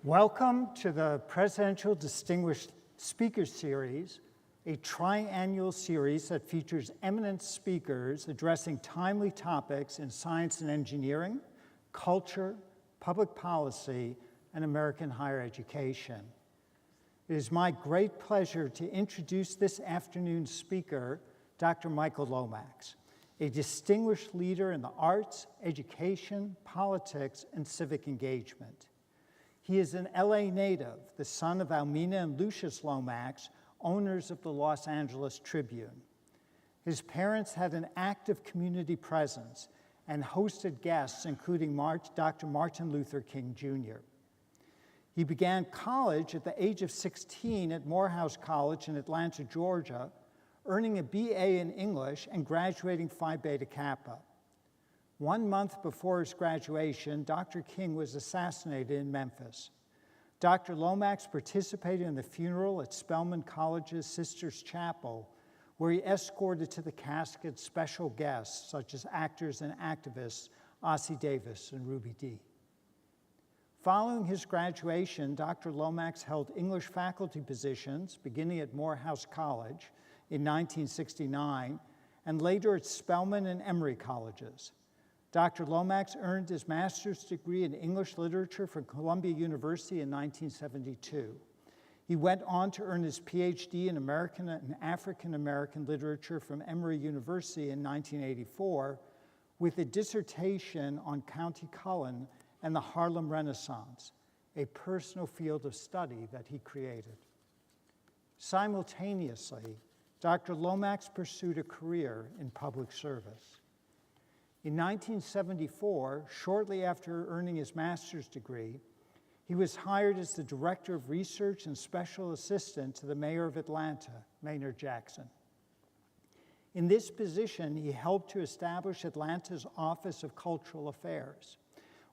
Welcome to the Presidential Distinguished Speaker Series, a triannual series that features eminent speakers addressing timely topics in science and engineering, culture, public policy, and American higher education. It is my great pleasure to introduce this afternoon's speaker, Dr. Michael Lomax, a distinguished leader in the arts, education, politics, and civic engagement. He is an LA native, the son of Almina and Lucius Lomax, owners of the Los Angeles Tribune. His parents had an active community presence and hosted guests, including Dr. Martin Luther King Jr. He began college at the age of 16 at Morehouse College in Atlanta, Georgia, earning a BA in English and graduating Phi Beta Kappa. 1 month before his graduation, Dr. King was assassinated in Memphis. Dr. Lomax participated in the funeral at Spelman College's Sisters Chapel, where he escorted to the casket special guests such as actors and activists Ossie Davis and Ruby Dee. Following his graduation, Dr. Lomax held English faculty positions beginning at Morehouse College in 1969 and later at Spelman and Emory colleges. Dr. Lomax earned his master's degree in English literature from Columbia University in 1972. He went on to earn his PhD in American and African American literature from Emory University in 1984 with a dissertation on County Cullen and the Harlem Renaissance, a personal field of study that he created. Simultaneously, Dr. Lomax pursued a career in public service. In 1974, shortly after earning his master's degree, he was hired as the Director of Research and Special Assistant to the Mayor of Atlanta, Maynard Jackson. In this position, he helped to establish Atlanta's Office of Cultural Affairs,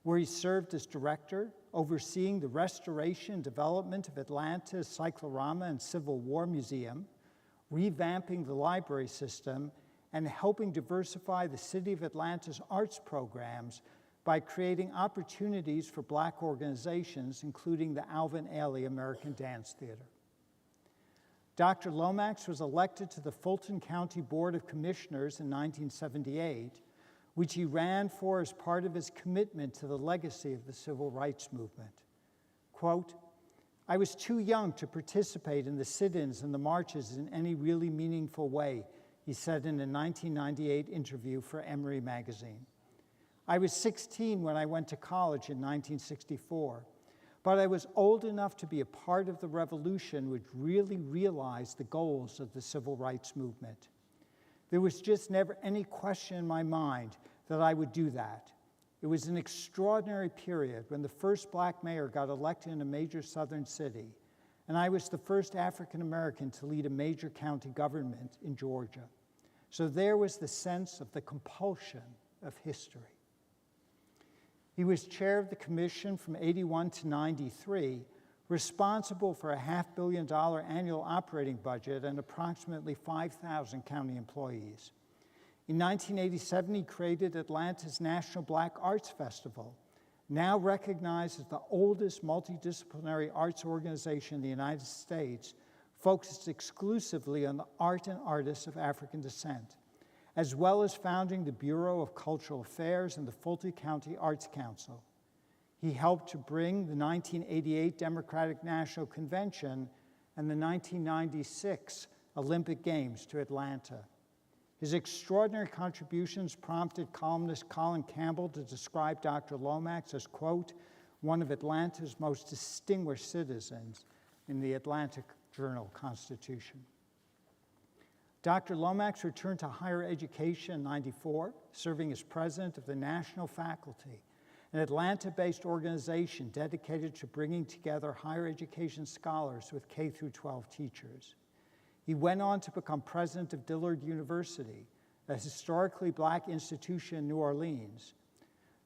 where he served as director, overseeing the restoration and development of Atlanta's Cyclorama and Civil War Museum, revamping the library system, and helping diversify the City of Atlanta's arts programs by creating opportunities for Black organizations, including the Alvin Ailey American Dance Theater. Dr. Lomax was elected to the Fulton County Board of Commissioners in 1978, which he ran for as part of his commitment to the legacy of the civil rights movement. Quote, "I was too young to participate in the sit-ins and the marches in any really meaningful way," he said in a 1998 interview for Emory magazine. "I was 16 when I went to college in 1964, but I was old enough to be a part of the revolution which really realized the goals of the civil rights movement. There was just never any question in my mind that I would do that. It was an extraordinary period when the first Black mayor got elected in a major southern city, and I was the first African American to lead a major county government in Georgia. So there was the sense of the compulsion of history." He was chair of the commission from 81 to 93, responsible for a $500 million annual operating budget and approximately 5,000 county employees. In 1987, he created Atlanta's National Black Arts Festival, now recognized as the oldest multidisciplinary arts organization in the United States, focused exclusively on the art and artists of African descent, as well as founding the Bureau of Cultural Affairs and the Fulton County Arts Council. He helped to bring the 1988 Democratic National Convention and the 1996 Olympic Games to Atlanta. His extraordinary contributions prompted columnist Colin Campbell to describe Dr. Lomax as, quote, "one of Atlanta's most distinguished citizens" in the Atlanta Journal-Constitution. Dr. Lomax returned to higher education in '94, serving as president of the National Faculty, an Atlanta-based organization dedicated to bringing together higher education scholars with K-12 teachers. He went on to become president of Dillard University, a historically Black institution in New Orleans.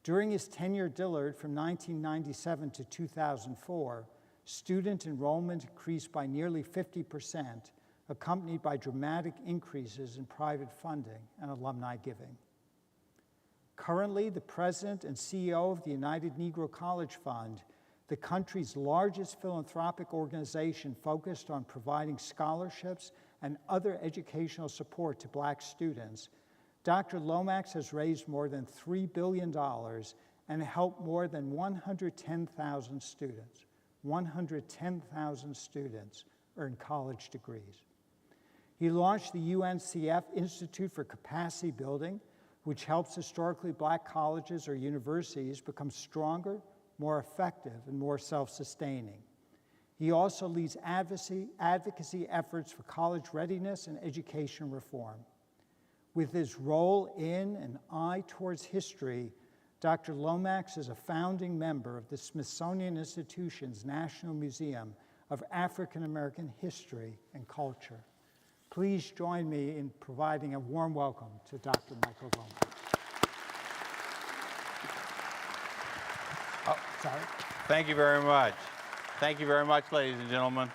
During his tenure at Dillard from 1997 to 2004, student enrollment increased by nearly 50%, accompanied by dramatic increases in private funding and alumni giving. Currently, the president and CEO of the United Negro College Fund the country's largest philanthropic organization focused on providing scholarships and other educational support to Black students, Dr. Lomax has raised more than $3 billion and helped more than 110,000 students. 110,000 students earn college degrees. He launched the UNCF Institute for Capacity Building, which helps historically Black colleges or universities become stronger, more effective, and more self-sustaining. He also leads advocacy efforts for college readiness and education reform. With his role in and eye towards history, Dr. Lomax is a founding member of the Smithsonian Institution's National Museum of African American History and Culture. Please join me in providing a warm welcome to Dr. Michael Lomax. Oh, sorry. Thank you very much. Thank you very much, ladies and gentlemen.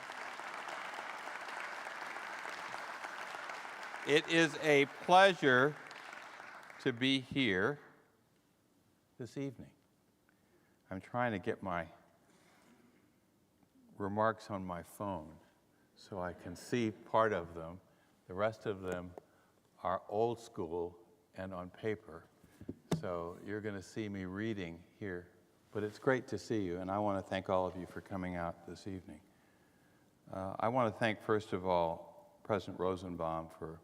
It is a pleasure to be here this evening. I'm trying to get my remarks on my phone so I can see part of them. The rest of them are old school and on paper. So you're going to see me reading here. But it's great to see you, and I want to thank all of you for coming out this evening. I want to thank, first of all, President Rosenbaum for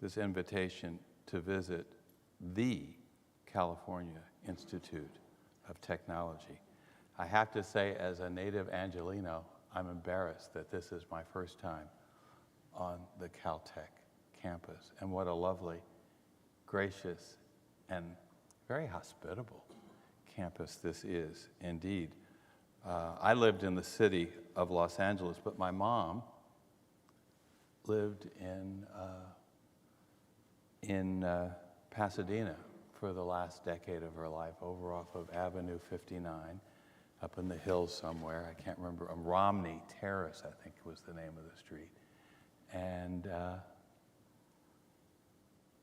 this invitation to visit the California Institute of Technology. I have to say, as a native Angelino, I'm embarrassed that this is my first time on the Caltech campus. And what a lovely, gracious, and very hospitable campus this is indeed. I lived in the city of Los Angeles, but my mom lived in Pasadena for the last decade of her life, over off of Avenue 59, up in the hills somewhere. I can't remember. Romney Terrace, I think was the name of the street. And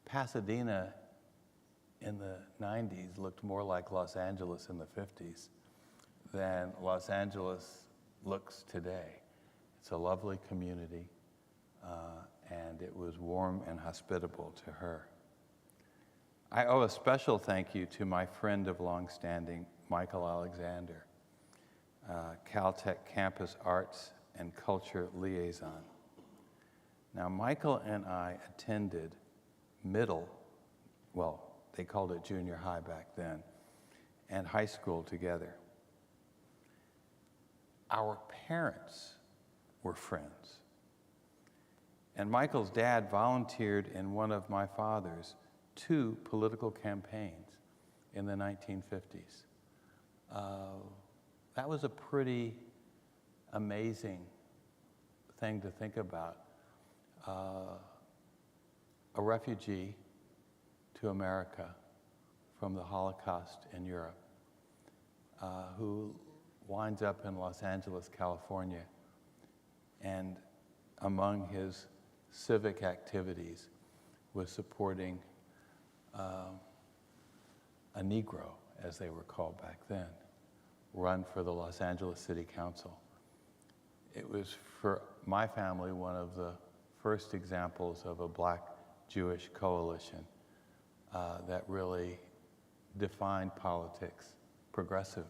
Pasadena in the 90s looked more like Los Angeles in the 50s than Los Angeles looks today. It's a lovely community, and it was warm and hospitable to her. I owe a special thank you to my friend of longstanding, Michael Alexander, Caltech Campus Arts and Culture Liaison. Now, Michael and I attended they called it junior high back then, and high school together. Our parents were friends. And Michael's dad volunteered in one of my father's 2 political campaigns in the 1950s. That was a pretty amazing thing to think about. A refugee to America from the Holocaust in Europe, who winds up in Los Angeles, California, and among his civic activities was supporting a Negro, as they were called back then, run for the Los Angeles City Council. It was, for my family, one of the first examples of a Black-Jewish coalition that really defined politics, progressive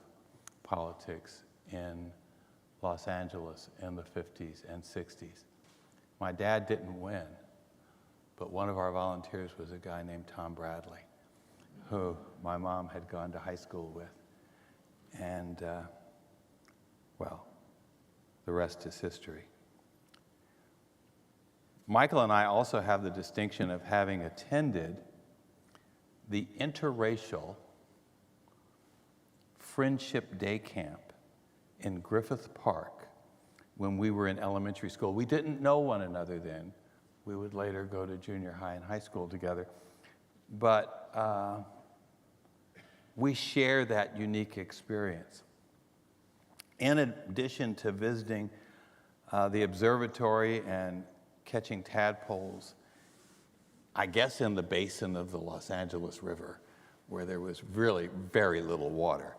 politics in Los Angeles in the 50s and 60s. My dad didn't win, but one of our volunteers was a guy named Tom Bradley, who my mom had gone to high school with. And, the rest is history. Michael and I also have the distinction of having attended the interracial Friendship Day Camp in Griffith Park when we were in elementary school. We didn't know one another then. We would later go to junior high and high school together. But we share that unique experience. In addition to visiting the observatory and catching tadpoles, I guess in the basin of the Los Angeles River, where there was really very little water,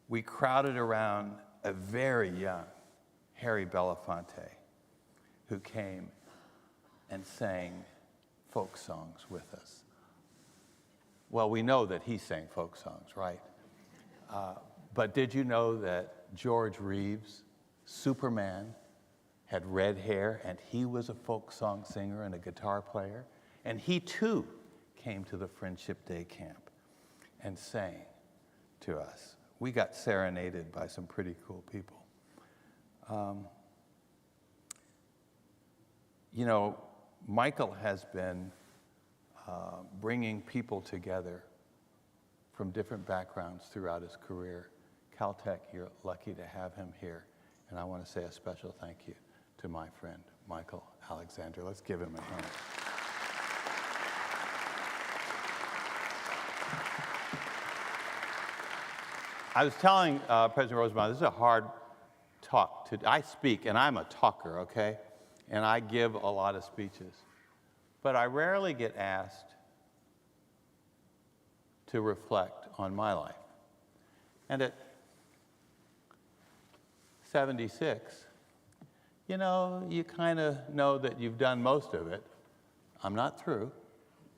we crowded around a very young Harry Belafonte, who came and sang folk songs with us. Well, we know that he sang folk songs, right? But did you know that George Reeves, Superman, had red hair, and he was a folk song singer and a guitar player? And he, too, came to the Friendship Day camp and sang to us. We got serenaded by some pretty cool people. You know, Michael has been bringing people together from different backgrounds throughout his career. Caltech, you're lucky to have him here. And I want to say a special thank you to my friend, Michael Alexander. Let's give him a hand. I was telling President Rosenbaum, this is a hard talk. I speak, and I'm a talker, okay? And I give a lot of speeches. But I rarely get asked to reflect on my life. And at 76, you know, you kind of know that you've done most of it. I'm not through,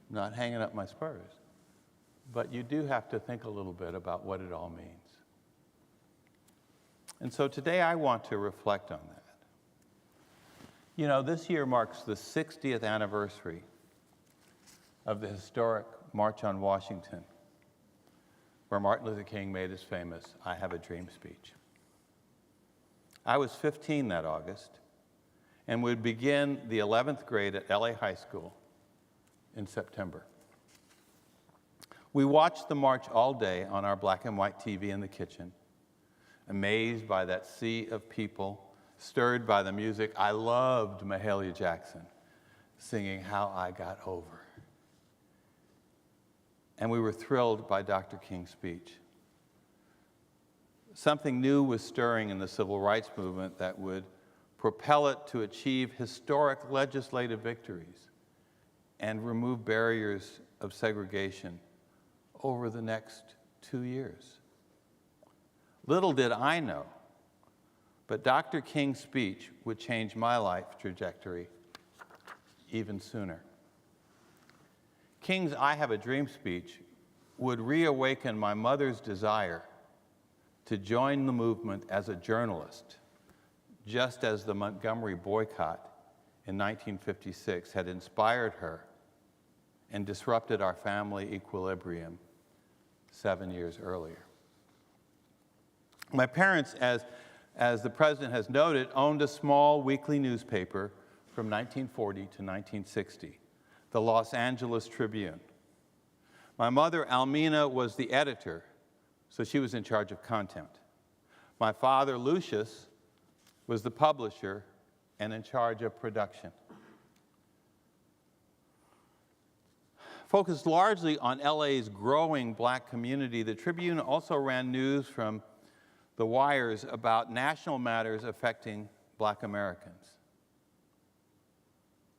I'm not hanging up my spurs. But you do have to think a little bit about what it all means. And so today I want to reflect on that. You know, this year marks the 60th anniversary of the historic March on Washington, where Martin Luther King made his famous "I Have a Dream" speech. I was 15 that August and would begin the 11th grade at LA High School in September. We watched the march all day on our black and white TV in the kitchen, amazed by that sea of people, stirred by the music. I loved Mahalia Jackson singing "How I Got Over." And we were thrilled by Dr. King's speech. Something new was stirring in the civil rights movement that would propel it to achieve historic legislative victories and remove barriers of segregation over the next 2 years. Little did I know, but Dr. King's speech would change my life trajectory even sooner. King's "I Have a Dream" speech would reawaken my mother's desire to join the movement as a journalist, just as the Montgomery boycott in 1956 had inspired her and disrupted our family equilibrium 7 years earlier. My parents, as the president has noted, owned a small weekly newspaper from 1940 to 1960, the Los Angeles Tribune. My mother, Almina, was the editor, so she was in charge of content. My father, Lucius, was the publisher and in charge of production. Focused largely on LA's growing black community, the Tribune also ran news from the wires about national matters affecting black Americans.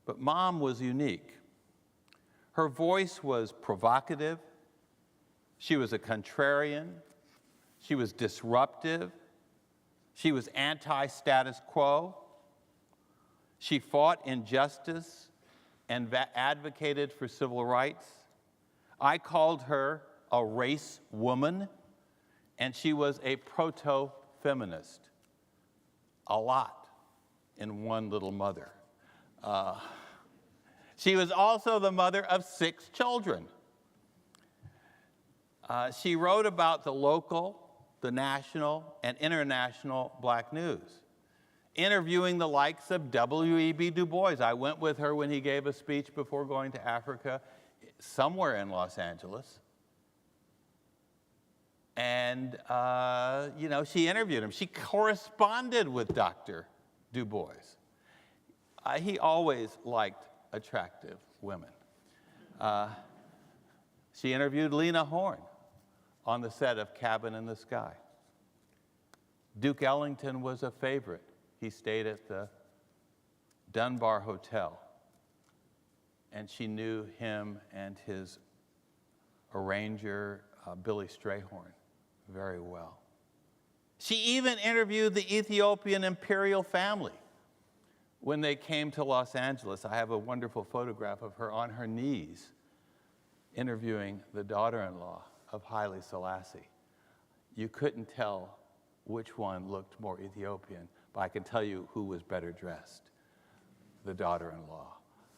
But Mom was unique. Her voice was provocative. She was a contrarian. She was disruptive. She was anti-status quo. She fought injustice and advocated for civil rights. I called her a race woman, and she was a proto-feminist. A lot in one little mother. She was also the mother of 6 children. She wrote about the local, the national, and international black news, interviewing the likes of W.E.B. Du Bois. I went with her when he gave a speech before going to Africa, somewhere in Los Angeles. And, you know, she interviewed him. She corresponded with Dr. Du Bois. He always liked attractive women. She interviewed Lena Horne on the set of Cabin in the Sky. Duke Ellington was a favorite. He stayed at the Dunbar Hotel, and she knew him and his arranger, Billy Strayhorn, very well. She even interviewed the Ethiopian imperial family when they came to Los Angeles. I have a wonderful photograph of her on her knees interviewing the daughter-in-law of Haile Selassie. You couldn't tell which one looked more Ethiopian, but I can tell you who was better dressed. The daughter-in-law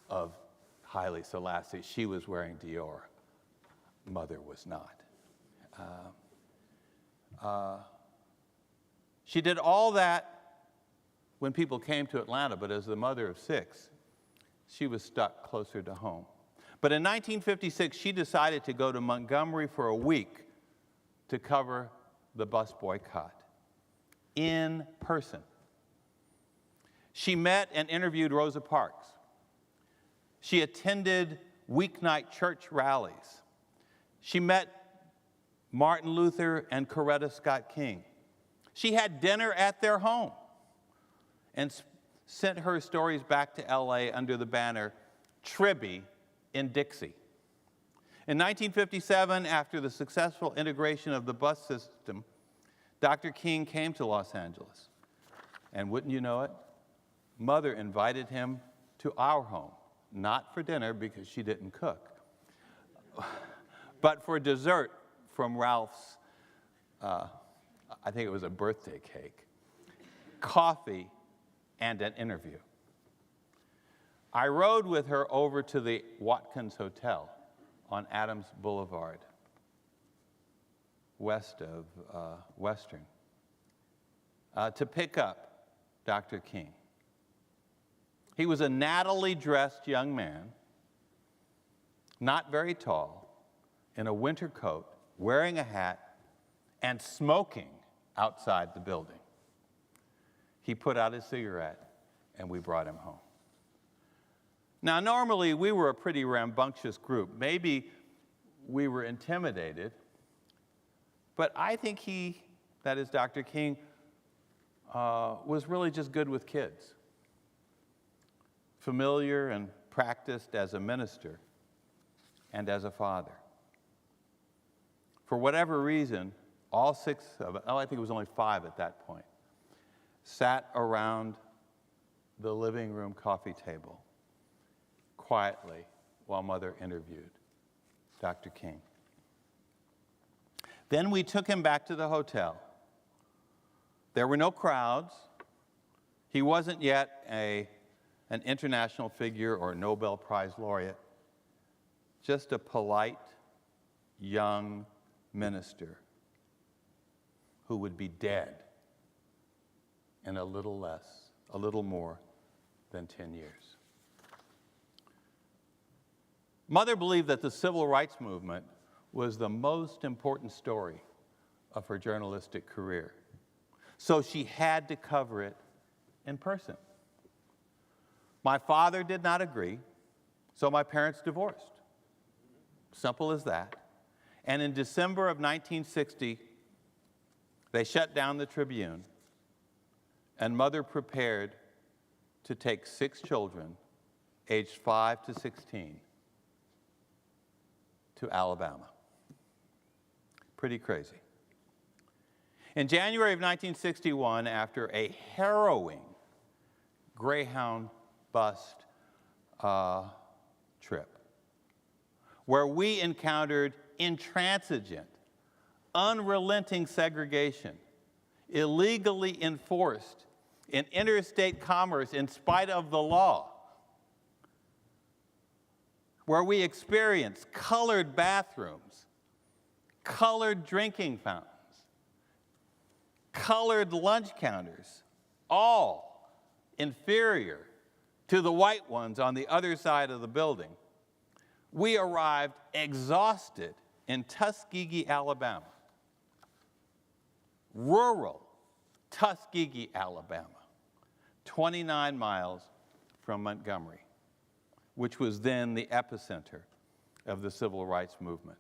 of Haile Selassie. She was wearing Dior. Mother was not. She did all that when people came to Atlanta, but as the mother of 6, she was stuck closer to home. But in 1956, she decided to go to Montgomery for a week to cover the bus boycott in person. She met and interviewed Rosa Parks. She attended weeknight church rallies. She met Martin Luther and Coretta Scott King. She had dinner at their home and sent her stories back to LA under the banner Tribby in Dixie. In 1957, after the successful integration of the bus system, Dr. King came to Los Angeles. And wouldn't you know it, Mother invited him to our home, not for dinner because she didn't cook, but for dessert from Ralph's, I think it was a birthday cake, coffee, and an interview. I rode with her over to the Watkins Hotel on Adams Boulevard, west of Western, to pick up Dr. King. He was a nattily dressed young man, not very tall, in a winter coat, wearing a hat, and smoking outside the building. He put out his cigarette, and we brought him home. Now, normally, we were a pretty rambunctious group. Maybe we were intimidated, but I think he, that is Dr. King, was really just good with kids. Familiar and practiced as a minister and as a father. For whatever reason, all 6 of us, I think it was only 5 at that point, sat around the living room coffee table quietly while Mother interviewed Dr. King. Then we took him back to the hotel. There were no crowds. He wasn't yet an international figure or Nobel Prize laureate, just a polite, young minister who would be dead in a little more than 10 years. Mother believed that the civil rights movement was the most important story of her journalistic career, so she had to cover it in person. My father did not agree, so my parents divorced. Simple as that. And in December of 1960, they shut down the Tribune, and Mother prepared to take 6 children, aged 5 to 16, to Alabama. Pretty crazy. In January of 1961, after a harrowing Greyhound bus trip, where we encountered intransigent, unrelenting segregation, illegally enforced in interstate commerce in spite of the law, where we experienced colored bathrooms, colored drinking fountains, colored lunch counters, all inferior to the white ones on the other side of the building, we arrived exhausted in Tuskegee, Alabama. Rural Tuskegee, Alabama, 29 miles from Montgomery, which was then the epicenter of the civil rights movement.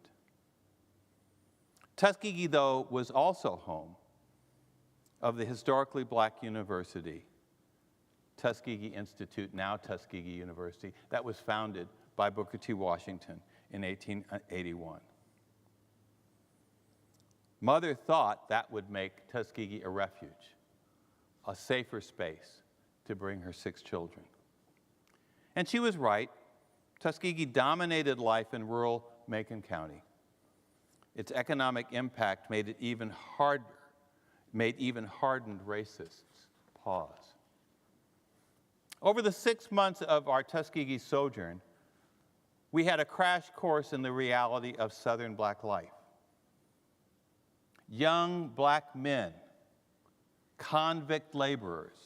Tuskegee, though, was also home of the historically black university, Tuskegee Institute, now Tuskegee University, that was founded by Booker T. Washington in 1881. Mother thought that would make Tuskegee a refuge, a safer space to bring her 6 children. And she was right. Tuskegee dominated life in rural Macon County. Its economic impact made it even harder, made even hardened racists pause. Over the 6 months of our Tuskegee sojourn, we had a crash course in the reality of Southern Black life. Young black men, convict laborers,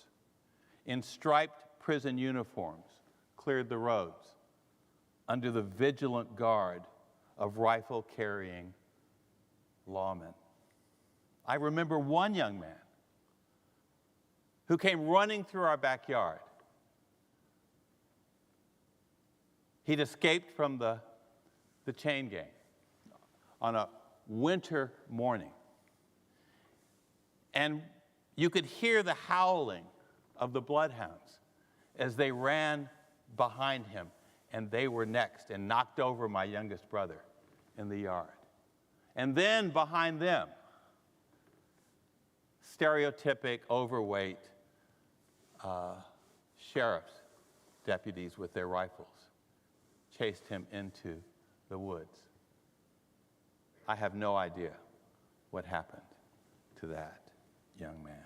in striped prison uniforms cleared the roads under the vigilant guard of rifle-carrying lawmen. I remember one young man who came running through our backyard. He'd escaped from the chain gang on a winter morning. And you could hear the howling of the bloodhounds as they ran behind him, and they were next and knocked over my youngest brother in the yard. And then behind them, stereotypic, overweight sheriff's deputies with their rifles chased him into the woods. I have no idea what happened to that young man.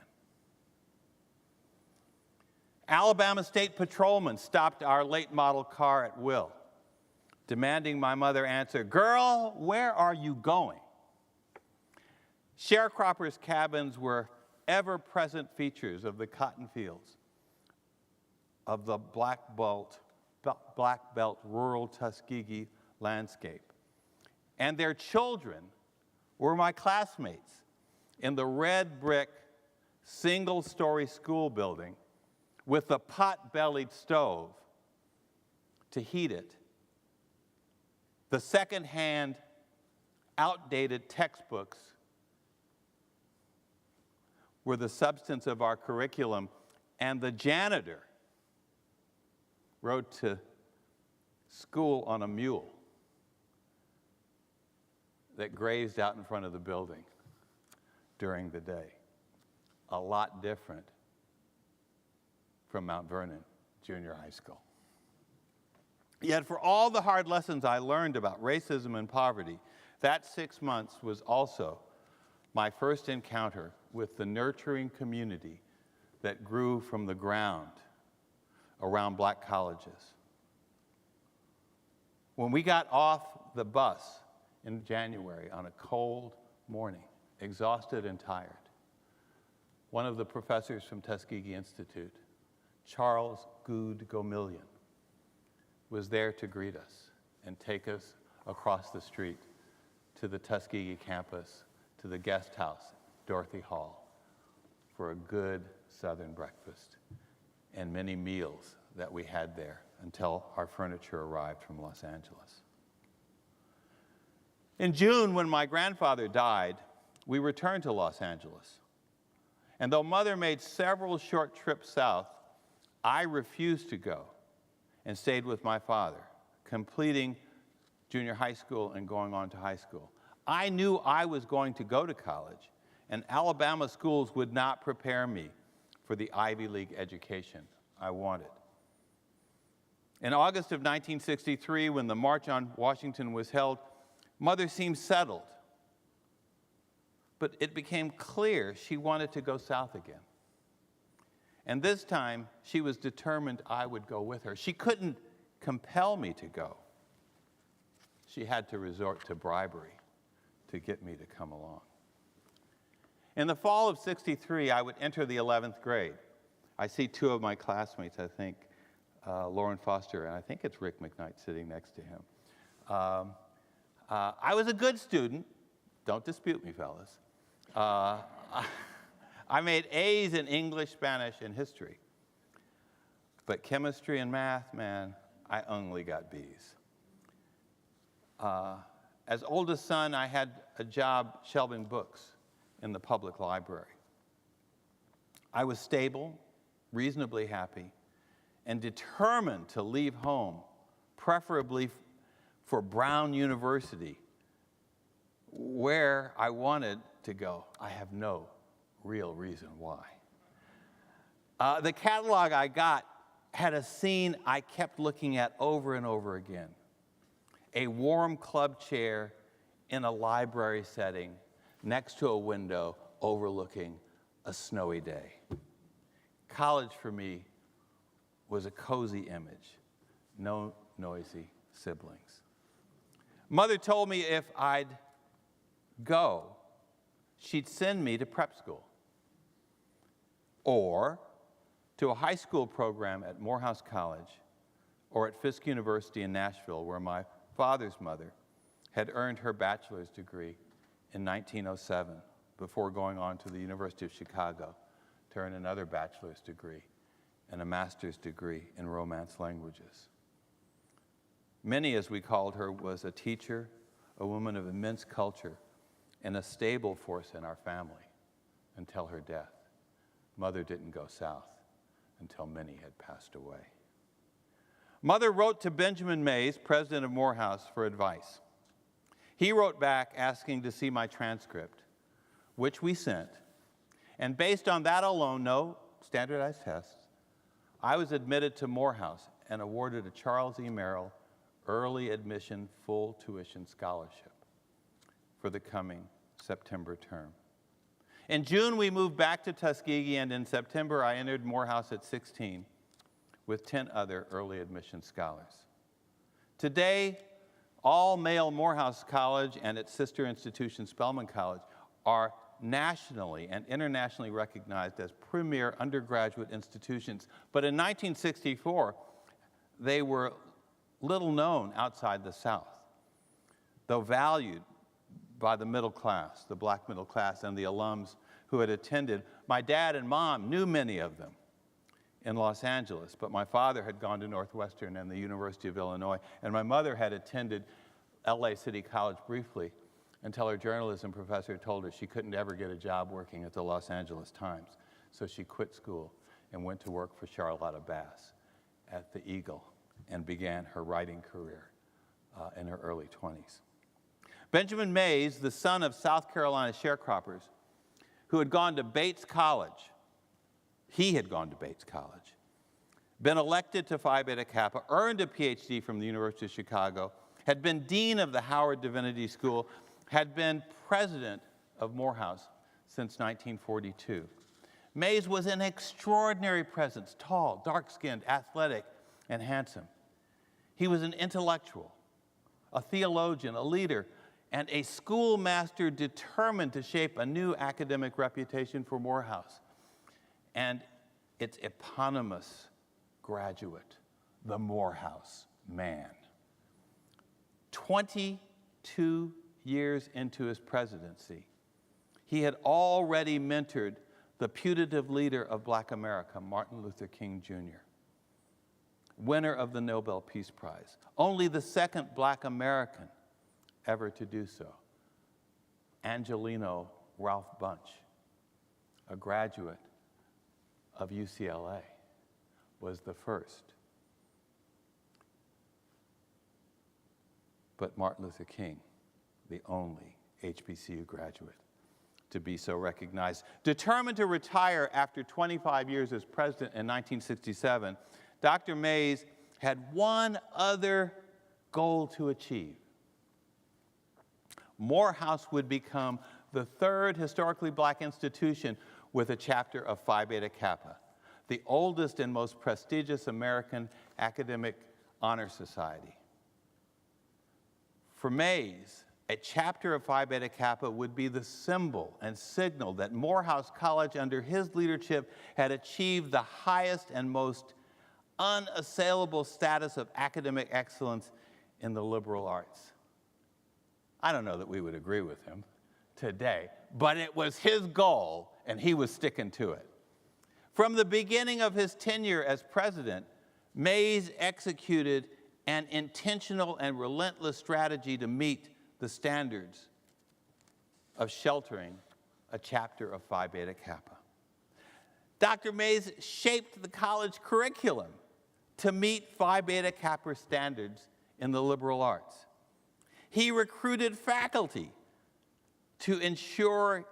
Alabama State Patrolmen stopped our late model car at will, demanding my mother answer, "Girl, where are you going?" Sharecroppers' cabins were ever-present features of the cotton fields of the Black Belt rural Tuskegee landscape. And their children were my classmates in the red brick, single-story school building with the pot-bellied stove to heat it, the second-hand, outdated textbooks were the substance of our curriculum, and the janitor rode to school on a mule that grazed out in front of the building during the day. A lot different from Mount Vernon Junior High School. Yet for all the hard lessons I learned about racism and poverty, that 6 months was also my first encounter with the nurturing community that grew from the ground around black colleges. When we got off the bus in January on a cold morning, exhausted and tired, one of the professors from Tuskegee Institute, Charles Good Gomillion, was there to greet us and take us across the street to the Tuskegee campus, to the guest house, Dorothy Hall, for a good Southern breakfast and many meals that we had there until our furniture arrived from Los Angeles. In June, when my grandfather died, we returned to Los Angeles. And though Mother made several short trips south, I refused to go and stayed with my father, completing junior high school and going on to high school. I knew I was going to go to college, and Alabama schools would not prepare me for the Ivy League education I wanted. In August of 1963, when the March on Washington was held, Mother seemed settled. But it became clear she wanted to go south again. And this time, she was determined I would go with her. She couldn't compel me to go. She had to resort to bribery to get me to come along. In the fall of '63, I would enter the 11th grade. I see 2 of my classmates, I think, Lauren Foster, and I think it's Rick McKnight sitting next to him. I was a good student. Don't dispute me, fellas. I made A's in English, Spanish, and history. But chemistry and math, man, I only got B's. As oldest son, I had a job shelving books in the public library. I was stable, reasonably happy, and determined to leave home, preferably for Brown University, where I wanted to go. I have no real reason why. The catalog I got had a scene I kept looking at over and over again. A warm club chair in a library setting next to a window overlooking a snowy day. College for me was a cozy image, no noisy siblings. Mother told me if I'd go, she'd send me to prep school or to a high school program at Morehouse College or at Fisk University in Nashville, where my father's mother had earned her bachelor's degree in 1907 before going on to the University of Chicago to earn another bachelor's degree and a master's degree in Romance languages. Minnie, as we called her, was a teacher, a woman of immense culture, and a stable force in our family until her death. Mother didn't go south until Minnie had passed away. Mother wrote to Benjamin Mays, president of Morehouse, for advice. He wrote back asking to see my transcript, which we sent, and based on that alone, no standardized tests, I was admitted to Morehouse and awarded a Charles E. Merrill early admission full tuition scholarship for the coming September term. In June, we moved back to Tuskegee, and in September, I entered Morehouse at 16 with 10 other early admission scholars. Today, all male Morehouse College and its sister institution, Spelman College, are nationally and internationally recognized as premier undergraduate institutions. But in 1964, they were little known outside the South, though valued by the middle class, the black middle class, and the alums who had attended. My dad and mom knew many of them in Los Angeles, but my father had gone to Northwestern and the University of Illinois, and my mother had attended LA City College briefly until her journalism professor told her she couldn't ever get a job working at the Los Angeles Times. So she quit school and went to work for Charlotta Bass at the Eagle and began her writing career in her early 20s. Benjamin Mays, the son of South Carolina sharecroppers, who had gone to Bates College, he had gone to Bates College, been elected to Phi Beta Kappa, earned a PhD from the University of Chicago, had been dean of the Howard Divinity School, had been president of Morehouse since 1942. Mays was an extraordinary presence, tall, dark-skinned, athletic, and handsome. He was an intellectual, a theologian, a leader, and a schoolmaster determined to shape a new academic reputation for Morehouse and its eponymous graduate, the Morehouse man. 22 years into his presidency, he had already mentored the putative leader of Black America, Martin Luther King Jr., winner of the Nobel Peace Prize, only the second Black American ever to do so. Angelino Ralph Bunche, a graduate of UCLA, was the first. But Martin Luther King, the only HBCU graduate to be so recognized. Determined to retire after 25 years as president in 1967, Dr. Mays had one other goal to achieve. Morehouse would become the third historically black institution with a chapter of Phi Beta Kappa, the oldest and most prestigious American academic honor society. For Mays, a chapter of Phi Beta Kappa would be the symbol and signal that Morehouse College, under his leadership, had achieved the highest and most unassailable status of academic excellence in the liberal arts. I don't know that we would agree with him today, but it was his goal, and he was sticking to it. From the beginning of his tenure as president, Mays executed an intentional and relentless strategy to meet the standards of sheltering a chapter of Phi Beta Kappa. Dr. Mays shaped the college curriculum to meet Phi Beta Kappa standards in the liberal arts. He recruited faculty to ensure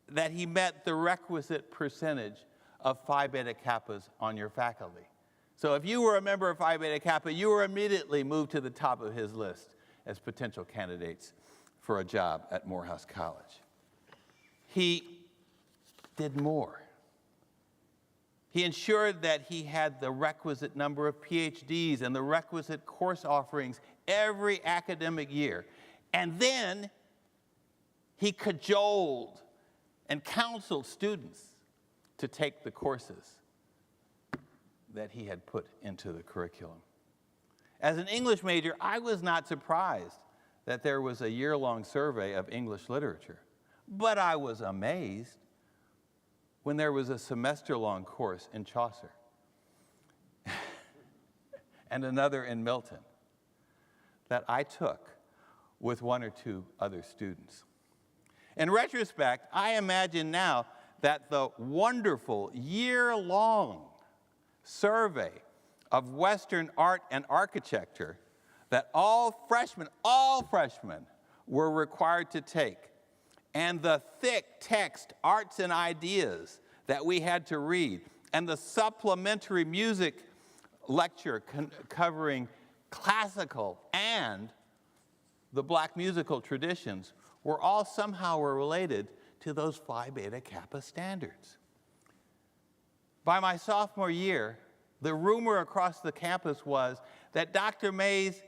that he met the requisite percentage of Phi Beta Kappas on your faculty. So if you were a member of Phi Beta Kappa, you were immediately moved to the top of his list as potential candidates for a job at Morehouse College. He did more. He ensured that he had the requisite number of PhDs and the requisite course offerings every academic year. And then he cajoled and counseled students to take the courses that he had put into the curriculum. As an English major, I was not surprised that there was a year-long survey of English literature, but I was amazed when there was a semester-long course in Chaucer and another in Milton that I took with one or two other students. In retrospect, I imagine now that the wonderful year-long survey of Western art and architecture that all freshmen were required to take, and the thick text Arts and Ideas that we had to read, and the supplementary music lecture covering classical and the Black musical traditions were all somehow related to those Phi Beta Kappa standards. By my sophomore year, the rumor across the campus was that Dr. Mays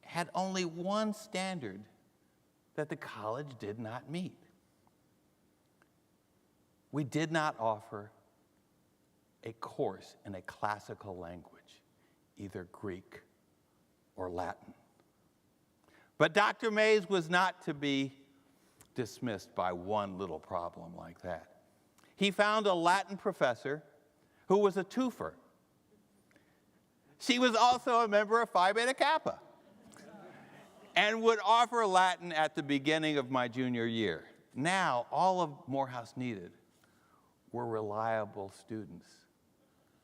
had only one standard that the college did not meet. We did not offer a course in a classical language, either Greek or Latin. But Dr. Mays was not to be dismissed by one little problem like that. He found a Latin professor who was a twofer. She was also a member of Phi Beta Kappa and would offer Latin at the beginning of my junior year. Now, all of Morehouse needed were reliable students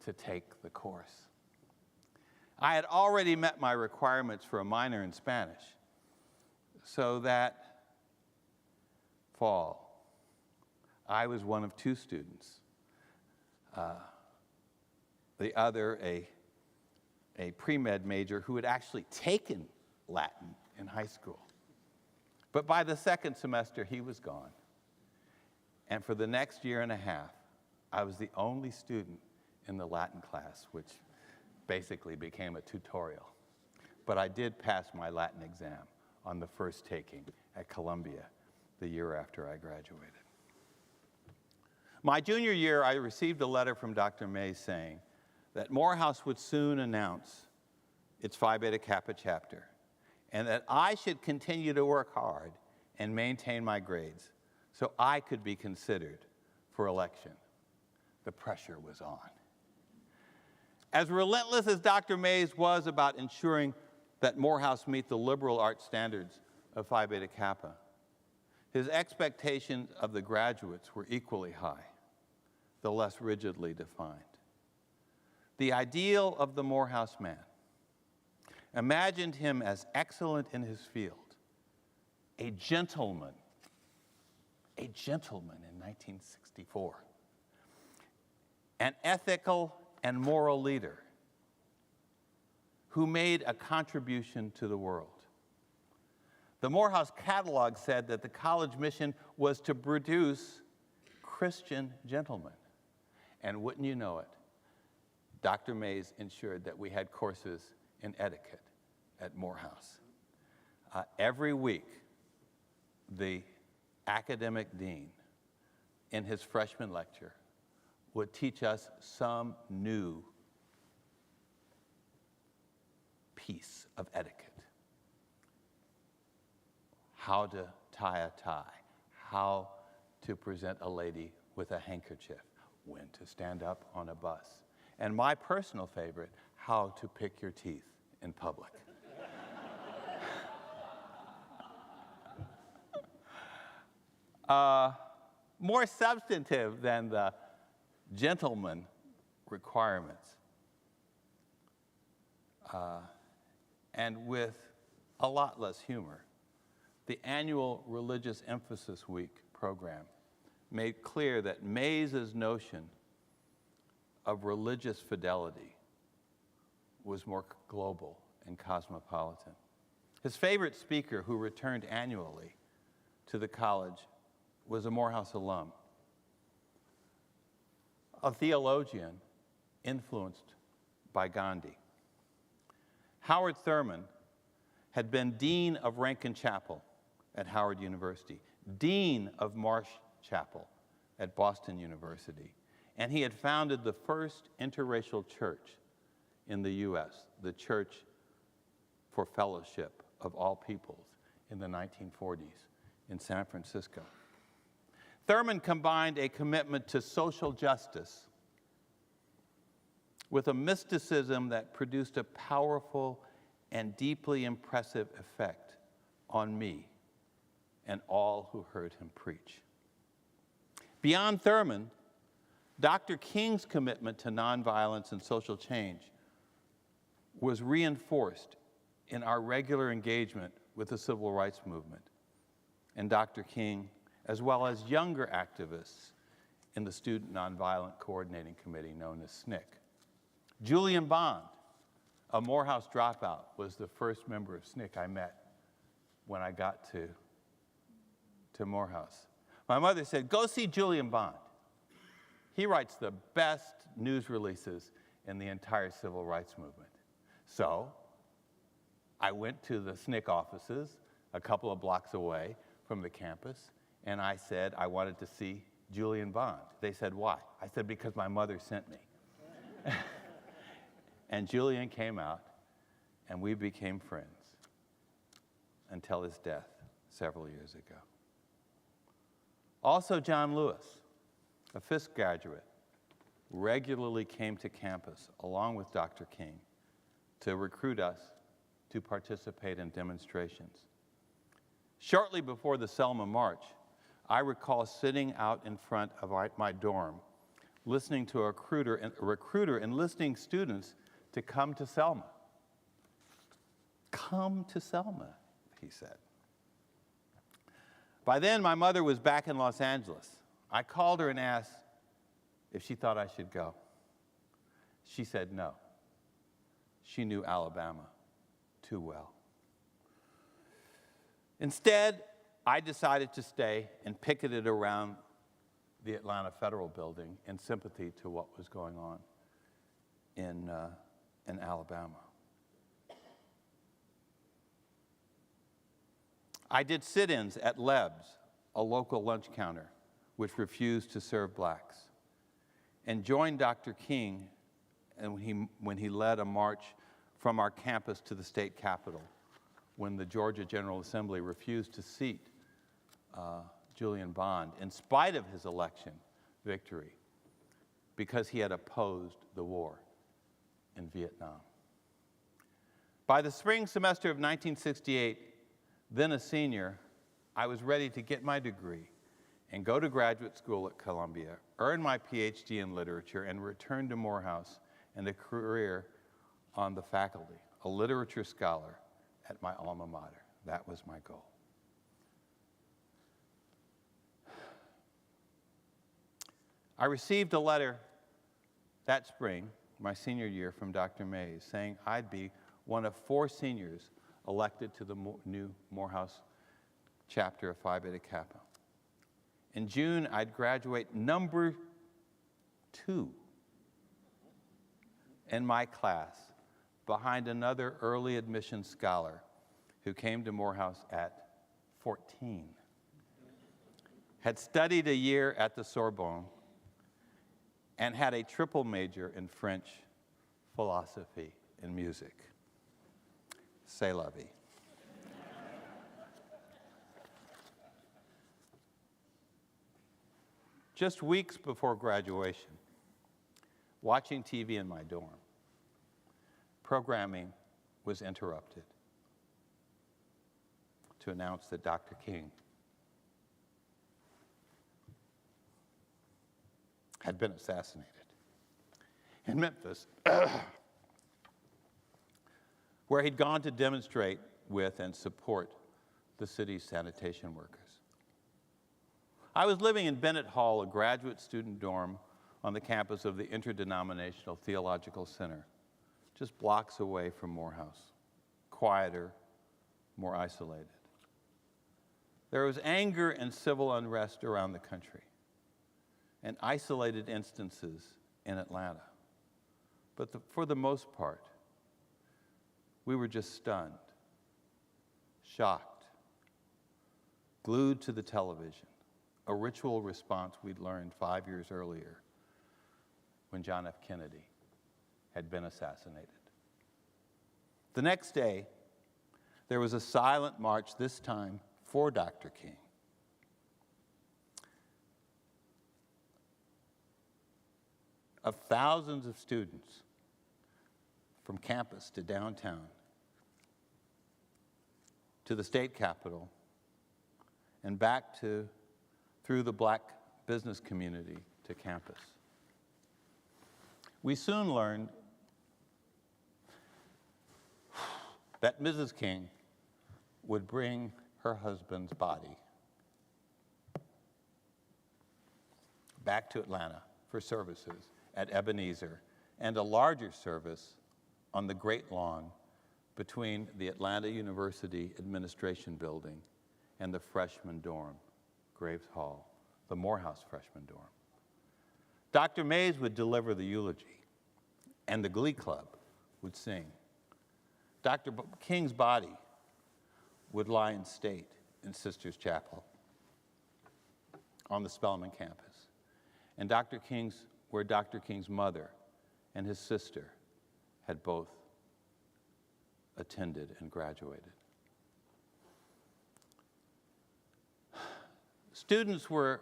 to take the course. I had already met my requirements for a minor in Spanish, so that fall, I was one of two students. The other, a pre-med major who had actually taken Latin in high school. But by the second semester, he was gone. And for the next year and a half, I was the only student in the Latin class, which basically became a tutorial. But I did pass my Latin exam on the first taking at Columbia the year after I graduated. My junior year, I received a letter from Dr. Mays saying that Morehouse would soon announce its Phi Beta Kappa chapter, and that I should continue to work hard and maintain my grades so I could be considered for election. The pressure was on. As relentless as Dr. Mays was about ensuring that Morehouse meet the liberal arts standards of Phi Beta Kappa, his expectations of the graduates were equally high, though less rigidly defined. The ideal of the Morehouse man imagined him as excellent in his field, a gentleman in 1964, an ethical and moral leader who made a contribution to the world. The Morehouse catalog said that the college mission was to produce Christian gentlemen. And wouldn't you know it, Dr. Mays ensured that we had courses in etiquette at Morehouse. Every week, the academic dean, in his freshman lecture, would teach us some new piece of etiquette. How to tie a tie, how to present a lady with a handkerchief, when to stand up on a bus, and my personal favorite, how to pick your teeth in public. More substantive than the gentleman requirements, and with a lot less humor, the annual Religious Emphasis Week program made clear that Mays's notion of religious fidelity was more global and cosmopolitan. His favorite speaker, who returned annually to the college, was a Morehouse alum, a theologian influenced by Gandhi. Howard Thurman had been dean of Rankin Chapel at Howard University, dean of Marsh Chapel at Boston University, and he had founded the first interracial church in the U.S., the Church for Fellowship of All Peoples, in the 1940s in San Francisco. Thurman combined a commitment to social justice with a mysticism that produced a powerful and deeply impressive effect on me and all who heard him preach. Beyond Thurman, Dr. King's commitment to nonviolence and social change was reinforced in our regular engagement with the civil rights movement, and Dr. King, as well as younger activists in the Student Nonviolent Coordinating Committee known as SNCC. Julian Bond, a Morehouse dropout, was the first member of SNCC I met when I got to Morehouse. My mother said, "Go see Julian Bond. He writes the best news releases in the entire civil rights movement." So I went to the SNCC offices a couple of blocks away from the campus, and I said I wanted to see Julian Bond. They said, "Why?" I said, "Because my mother sent me." And Julian came out, and we became friends until his death several years ago. Also, John Lewis, a Fisk graduate, regularly came to campus along with Dr. King to recruit us to participate in demonstrations. Shortly before the Selma March, I recall sitting out in front of my dorm, listening to a recruiter enlisting students to come to Selma. "Come to Selma," he said. By then, my mother was back in Los Angeles. I called her and asked if she thought I should go. She said no. She knew Alabama too well. Instead, I decided to stay and picketed around the Atlanta Federal Building in sympathy to what was going on in Alabama. I did sit-ins at Leb's, a local lunch counter, which refused to serve blacks, and joined Dr. King when he led a march from our campus to the state capitol, when the Georgia General Assembly refused to seat Julian Bond, in spite of his election victory, because he had opposed the war in Vietnam. By the spring semester of 1968, then a senior, I was ready to get my degree and go to graduate school at Columbia, earn my PhD in literature, and return to Morehouse and a career on the faculty, a literature scholar at my alma mater. That was my goal. I received a letter that spring, my senior year, from Dr. Mays, saying I'd be one of 4 seniors elected to the new Morehouse chapter of Phi Beta Kappa. In June, I'd graduate number 2 in my class, behind another early admission scholar who came to Morehouse at 14, had studied a year at the Sorbonne, and had a triple major in French, philosophy, and music. C'est la vie. Just weeks before graduation, watching TV in my dorm, programming was interrupted to announce that Dr. King had been assassinated in Memphis, where he'd gone to demonstrate with and support the city's sanitation workers. I was living in Bennett Hall, a graduate student dorm on the campus of the Interdenominational Theological Center, just blocks away from Morehouse, quieter, more isolated. There was anger and civil unrest around the country, and isolated instances in Atlanta. But for the most part, we were just stunned, shocked, glued to the television, a ritual response we'd learned 5 years earlier when John F. Kennedy had been assassinated. The next day, there was a silent march, this time for Dr. King. Of thousands of students from campus to downtown, to the state capitol, and back through the black business community to campus. We soon learned that Mrs. King would bring her husband's body back to Atlanta for services at Ebenezer and a larger service on the Great Lawn between the Atlanta University Administration Building and the freshman dorm, Graves Hall, the Morehouse freshman dorm. Dr. Mays would deliver the eulogy, and the Glee Club would sing. Dr. King's body would lie in state in Sisters Chapel on the Spelman campus, and where Dr. King's mother and his sister had both attended and graduated. Students were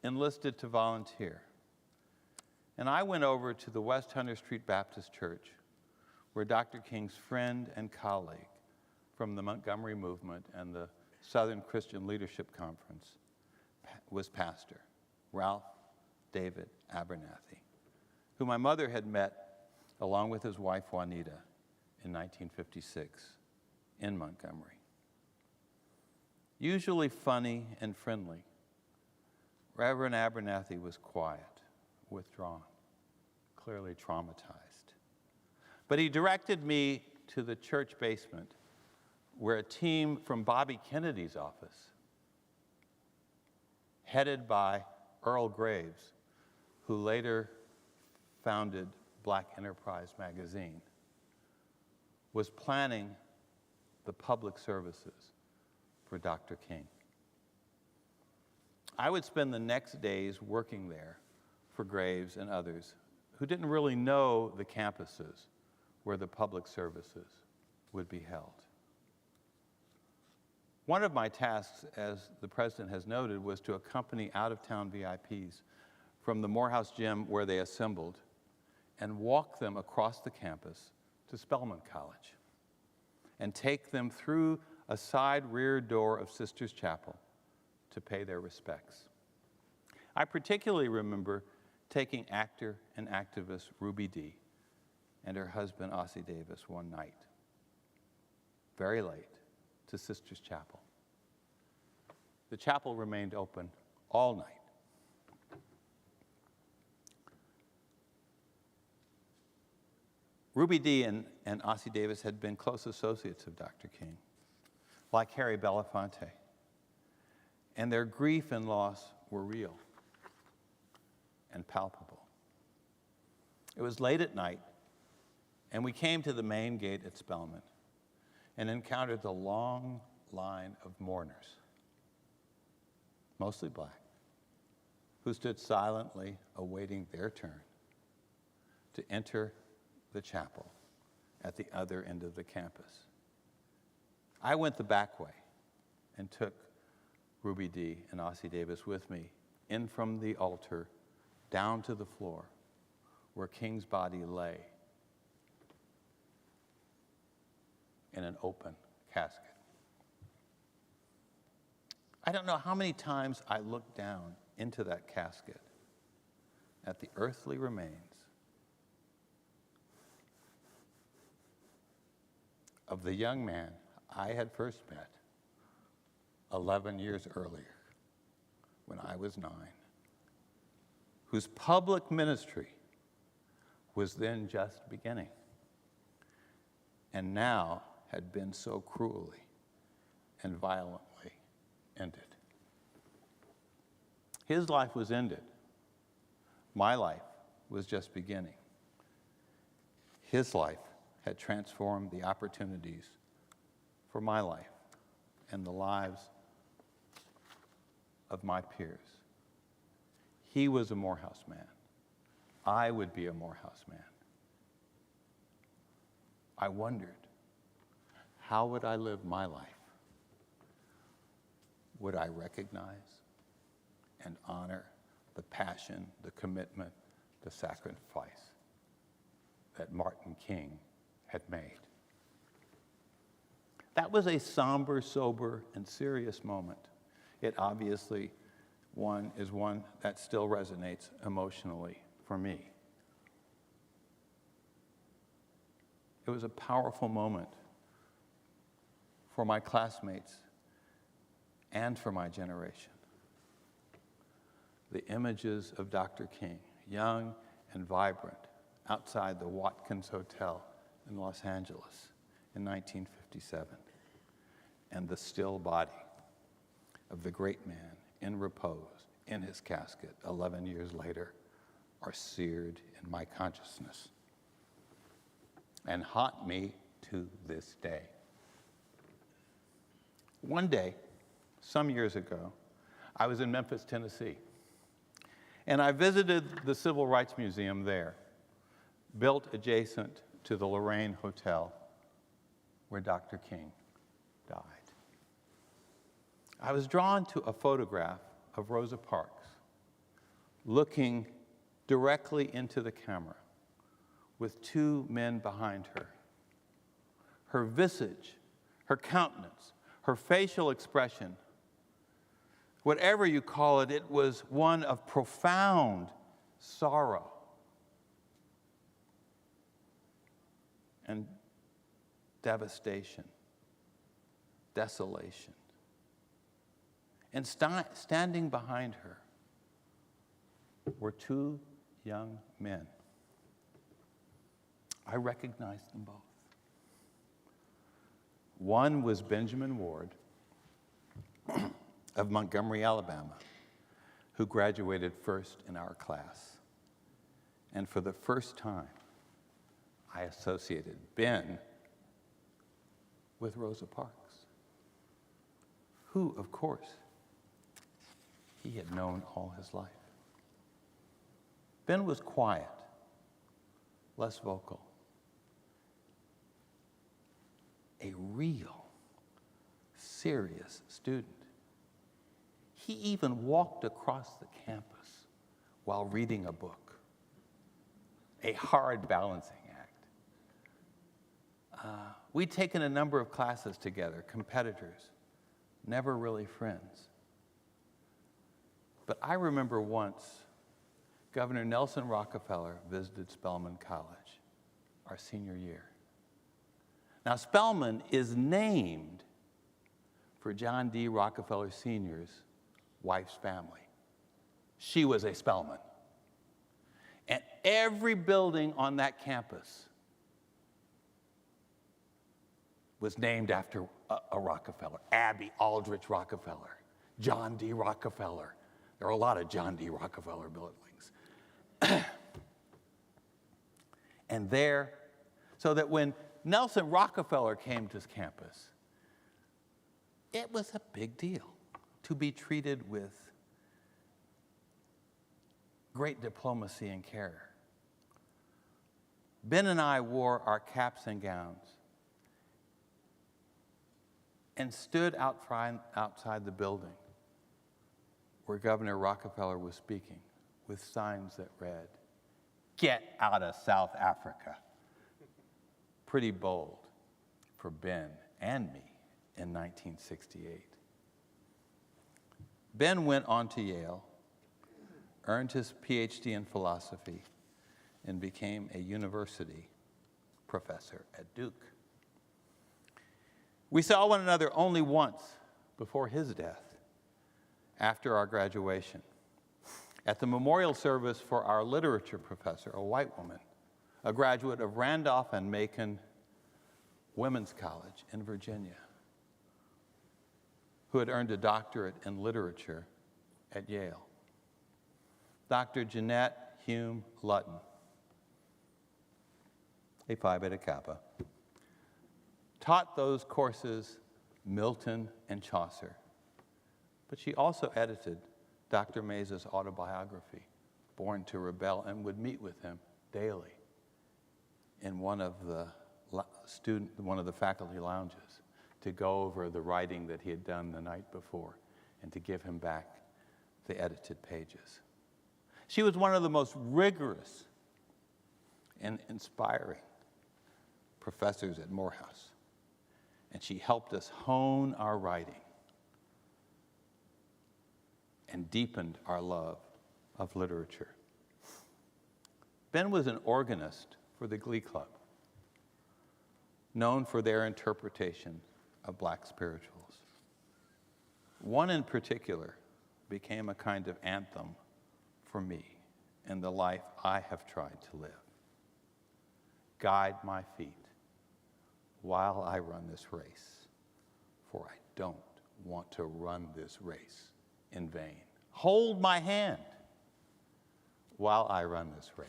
enlisted to volunteer, and I went over to the West Hunter Street Baptist Church, where Dr. King's friend and colleague from the Montgomery Movement and the Southern Christian Leadership Conference was pastor, Ralph David Abernathy, who my mother had met along with his wife Juanita in 1956 in Montgomery. Usually funny and friendly, Reverend Abernathy was quiet, withdrawn, clearly traumatized. But he directed me to the church basement where a team from Bobby Kennedy's office, headed by Earl Graves, who later founded Black Enterprise magazine, was planning the public services for Dr. King. I would spend the next days working there for Graves and others who didn't really know the campuses where the public services would be held. One of my tasks, as the president has noted, was to accompany out-of-town VIPs from the Morehouse gym where they assembled and walk them across the campus to Spelman College and take them through a side rear door of Sisters Chapel to pay their respects. I particularly remember taking actor and activist Ruby Dee and her husband Ossie Davis one night, very late, to Sisters Chapel. The chapel remained open all night. Ruby Dee and Ossie Davis had been close associates of Dr. King, like Harry Belafonte, and their grief and loss were real and palpable. It was late at night, and we came to the main gate at Spelman and encountered the long line of mourners, mostly black, who stood silently awaiting their turn to enter the chapel at the other end of the campus. I went the back way and took Ruby Dee and Ossie Davis with me in from the altar down to the floor where King's body lay in an open casket. I don't know how many times I looked down into that casket at the earthly remains of the young man I had first met 11 years earlier, when I was 9, whose public ministry was then just beginning, and now had been so cruelly and violently ended. His life was ended. My life was just beginning. His life had transformed the opportunities for my life and the lives of my peers. He was a Morehouse man. I would be a Morehouse man. I wondered, how would I live my life? Would I recognize and honor the passion, the commitment, the sacrifice that Martin King had made? That was a somber, sober, and serious moment. It obviously is one that still resonates emotionally for me. It was a powerful moment for my classmates and for my generation. The images of Dr. King, young and vibrant, outside the Watkins Hotel in Los Angeles in 1957, and the still body of the great man in repose in his casket 11 years later are seared in my consciousness and haunt me to this day. One day, some years ago, I was in Memphis, Tennessee, and I visited the Civil Rights Museum there, built adjacent to the Lorraine Hotel where Dr. King died. I was drawn to a photograph of Rosa Parks looking directly into the camera with two men behind her. Her visage, her countenance, her facial expression, whatever you call it, it was one of profound sorrow and devastation, desolation. And standing behind her were two young men. I recognized them both. One was Benjamin Ward of Montgomery, Alabama, who graduated first in our class. And for the first time, I associated Ben with Rosa Parks, who, of course, he had known all his life. Ben was quiet, less vocal, a real, serious student. He even walked across the campus while reading a book, a hard balancing act. We'd taken a number of classes together, competitors, never really friends. But I remember once Governor Nelson Rockefeller visited Spelman College our senior year. Now, Spelman is named for John D. Rockefeller Sr.'s wife's family. She was a Spelman. And every building on that campus was named after a Rockefeller. Abby Aldrich Rockefeller, John D. Rockefeller. There are a lot of John D. Rockefeller buildings. And there, so that when Nelson Rockefeller came to campus, it was a big deal to be treated with great diplomacy and care. Ben and I wore our caps and gowns and stood outside the building where Governor Rockefeller was speaking with signs that read, "Get out of South Africa." Pretty bold for Ben and me in 1968. Ben went on to Yale, earned his PhD in philosophy, and became a university professor at Duke. We saw one another only once before his death, after our graduation, at the memorial service for our literature professor, a white woman, a graduate of Randolph and Macon Women's College in Virginia, who had earned a doctorate in literature at Yale. Dr. Jeanette Hume Lutton, a Phi Beta Kappa, taught those courses Milton and Chaucer, but she also edited Dr. Mays's autobiography, Born to Rebel, and would meet with him daily in one of the faculty lounges to go over the writing that he had done the night before and to give him back the edited pages. She was one of the most rigorous and inspiring professors at Morehouse, and she helped us hone our writing and deepened our love of literature. Ben was an organist for the Glee Club, known for their interpretation of Black spirituals. One in particular became a kind of anthem for me and the life I have tried to live. Guide my feet while I run this race, for I don't want to run this race in vain. Hold my hand while I run this race,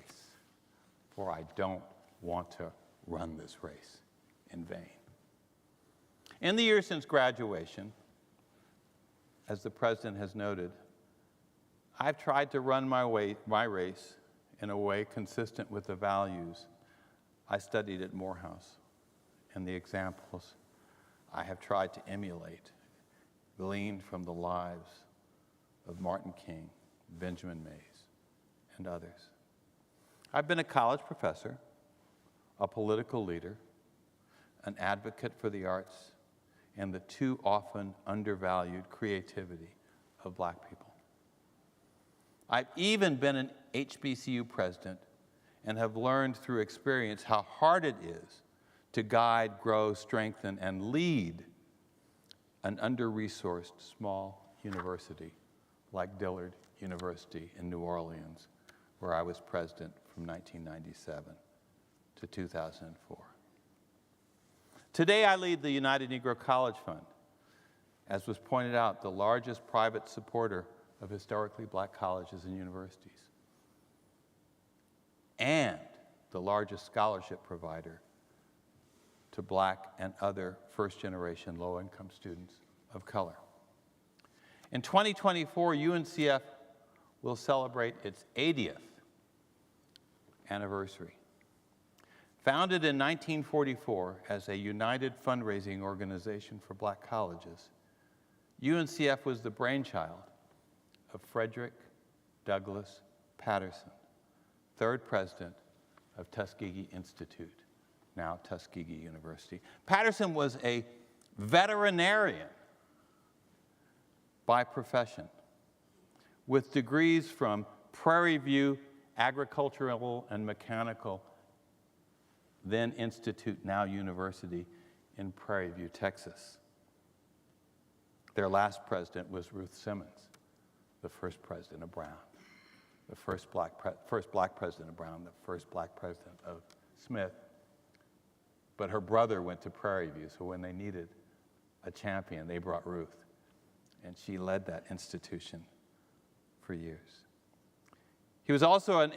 for I don't want to run this race in vain. In the years since graduation, as the president has noted, I've tried to run my race in a way consistent with the values I studied at Morehouse and the examples I have tried to emulate, gleaned from the lives of Martin King, Benjamin Mays, and others. I've been a college professor, a political leader, an advocate for the arts, and the too often undervalued creativity of Black people. I've even been an HBCU president and have learned through experience how hard it is to guide, grow, strengthen, and lead an under-resourced small university like Dillard University in New Orleans, where I was president from 1997 to 2004. Today I lead the United Negro College Fund, as was pointed out, the largest private supporter of historically Black colleges and universities, and the largest scholarship provider to Black and other first-generation low-income students of color. In 2024, UNCF will celebrate its 80th anniversary. Founded in 1944 as a united fundraising organization for Black colleges, UNCF was the brainchild of Frederick Douglass Patterson, third president of Tuskegee Institute, now Tuskegee University. Patterson was a veterinarian by profession, with degrees from Prairie View Agricultural and Mechanical, then Institute, now University, in Prairie View, Texas. Their last president was Ruth Simmons, the first president of Brown, the first black president of Brown, the first Black president of Smith. But her brother went to Prairie View, so when they needed a champion, they brought Ruth. And she led that institution for years. He was also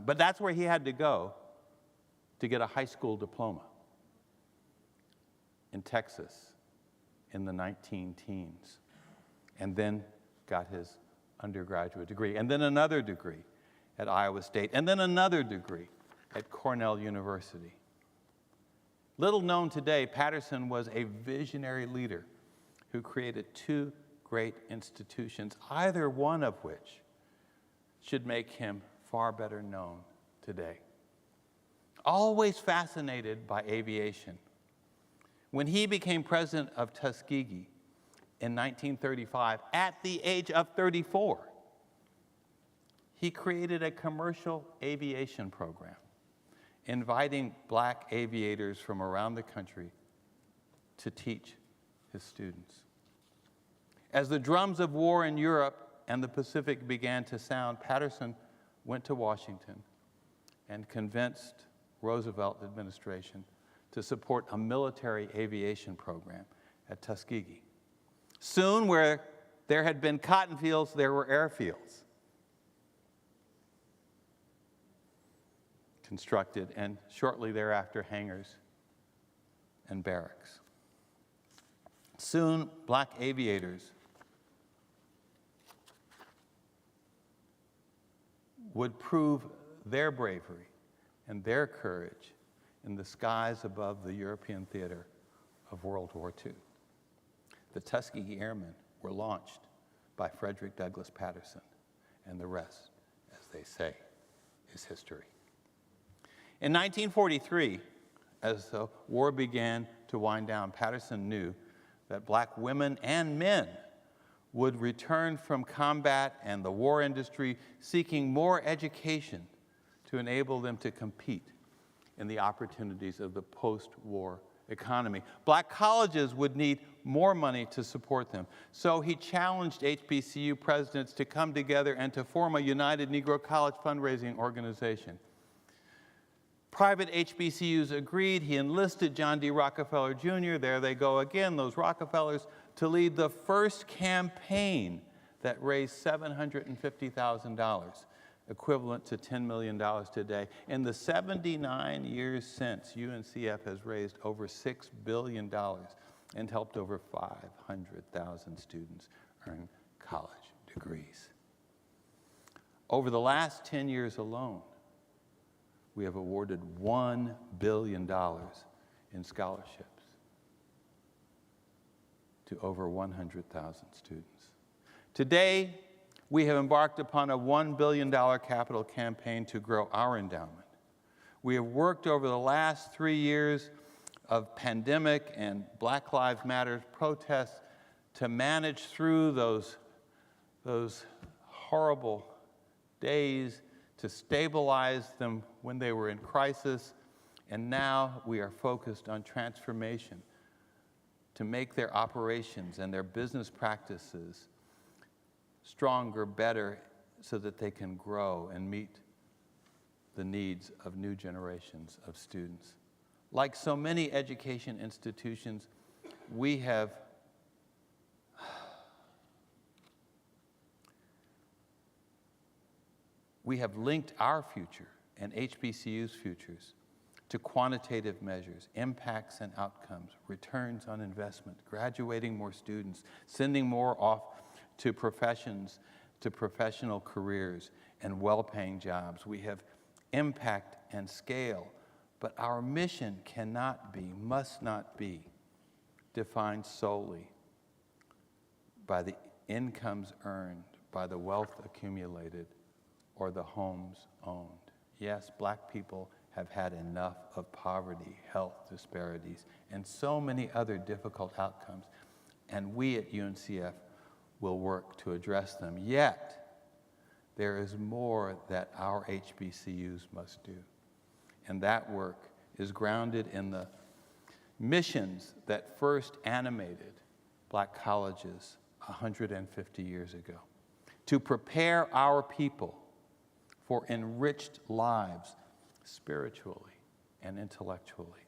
but that's where he had to go to get a high school diploma in Texas in the 19-teens, and then got his undergraduate degree, and then another degree at Iowa State, and then another degree at Cornell University. Little known today, Patterson was a visionary leader who created two great institutions, either one of which should make him far better known today. Always fascinated by aviation, when he became president of Tuskegee in 1935, at the age of 34, he created a commercial aviation program, inviting Black aviators from around the country to teach his students. As the drums of war in Europe and the Pacific began to sound, Patterson went to Washington and convinced Roosevelt administration to support a military aviation program at Tuskegee. Soon, where there had been cotton fields, there were airfields constructed, and shortly thereafter, hangars and barracks. Soon, black aviators would prove their bravery and their courage in the skies above the European theater of World War II. The Tuskegee Airmen were launched by Frederick Douglass Patterson, and the rest, as they say, is history. In 1943, as the war began to wind down, Patterson knew that black women and men would return from combat and the war industry seeking more education to enable them to compete in the opportunities of the post-war economy. Black colleges would need more money to support them. So he challenged HBCU presidents to come together and to form a United Negro College fundraising organization. Private HBCUs agreed. He enlisted John D. Rockefeller Jr., there they go again, those Rockefellers, to lead the first campaign that raised $750,000, equivalent to $10 million today. In the 79 years since, UNCF has raised over $6 billion and helped over 500,000 students earn college degrees. Over the last 10 years alone, we have awarded $1 billion in scholarships to over 100,000 students. Today, we have embarked upon a $1 billion capital campaign to grow our endowment. We have worked over the last 3 years of pandemic and Black Lives Matter protests to manage through those horrible days, to stabilize them when they were in crisis, and now we are focused on transformation to make their operations and their business practices stronger, better, so that they can grow and meet the needs of new generations of students. Like so many education institutions, we have linked our future and HBCU's futures to quantitative measures, impacts and outcomes, returns on investment, graduating more students, sending more off to professions, to professional careers and well-paying jobs. We have impact and scale, but our mission cannot be, must not be, defined solely by the incomes earned, by the wealth accumulated, or the homes owned. Yes, black people have had enough of poverty, health disparities, and so many other difficult outcomes, and we at UNCF will work to address them. Yet, there is more that our HBCUs must do, and that work is grounded in the missions that first animated black colleges 150 years ago, to prepare our people for enriched lives spiritually and intellectually,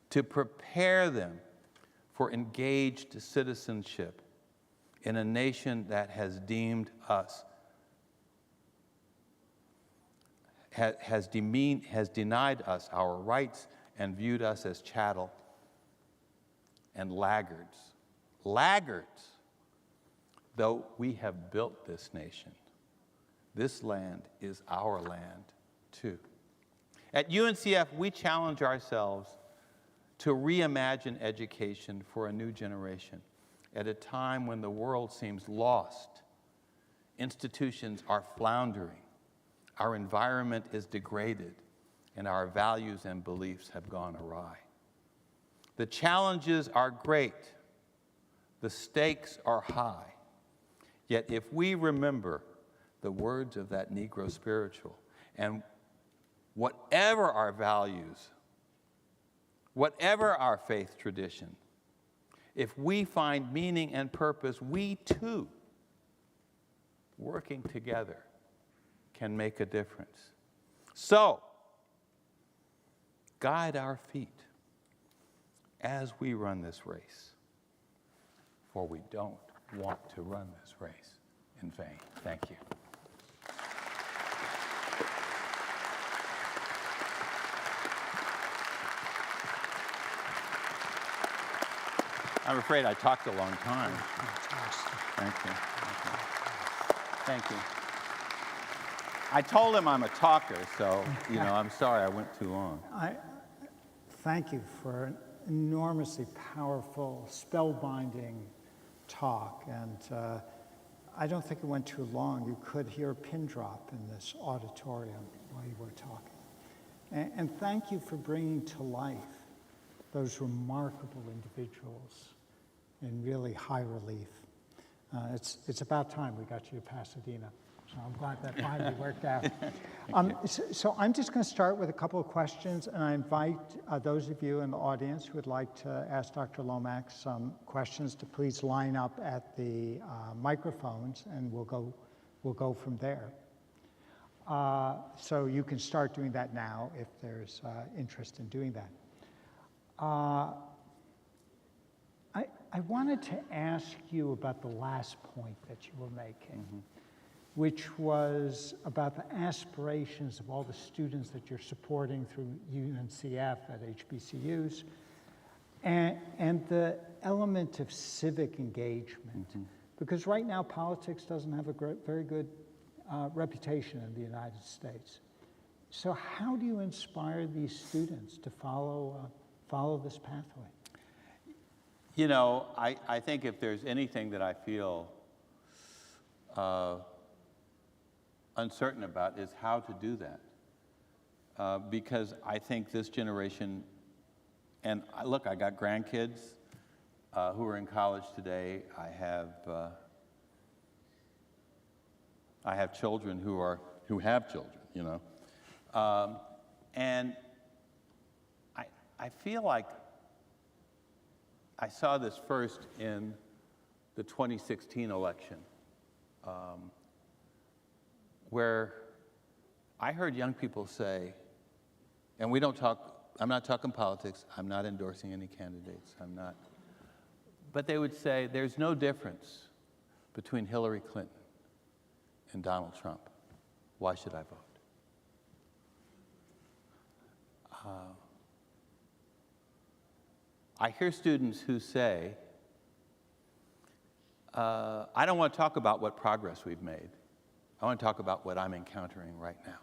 to prepare them for engaged citizenship in a nation that has deemed us, has denied us our rights and viewed us as chattel and laggards. Laggards, though we have built this nation. This land is our land, too. At UNCF, we challenge ourselves to reimagine education for a new generation at a time when the world seems lost. Institutions are floundering, our environment is degraded, and our values and beliefs have gone awry. The challenges are great, the stakes are high, yet if we remember the words of that Negro spiritual, and whatever our values, whatever our faith tradition, If we find meaning and purpose, we too, working together, can make a difference. So, guide our feet as we run this race, for we don't want to run this race in vain. Thank you. I'm afraid I talked a long time. Thank you. Thank you. I told him I'm a talker, so, I'm sorry I went too long. Thank you for an enormously powerful, spellbinding talk. And I don't think it went too long. You could hear a pin drop in this auditorium while you were talking. And thank you for bringing to life those remarkable individuals in really high relief. It's about time we got you to Pasadena. So I'm glad that finally worked out. So I'm just going to start with a couple of questions, and I invite those of you in the audience who would like to ask Dr. Lomax some questions to please line up at the microphones, and we'll go from there. So you can start doing that now if there's interest in doing that. I wanted to ask you about the last point that you were making, which was about the aspirations of all the students that you're supporting through UNCF at HBCUs, and the element of civic engagement. Because right now, politics doesn't have a very good reputation in the United States. So how do you inspire these students to follow this pathway? I think if there's anything that I feel uncertain about is how to do that. Because I think this generation, and look, I got grandkids who are in college today. I have children who have children, and I feel like I saw this first in the 2016 election, where I heard young people say, and I'm not talking politics, I'm not endorsing any candidates, but they would say, there's no difference between Hillary Clinton and Donald Trump. Why should I vote? I hear students who say, I don't want to talk about what progress we've made. I want to talk about what I'm encountering right now.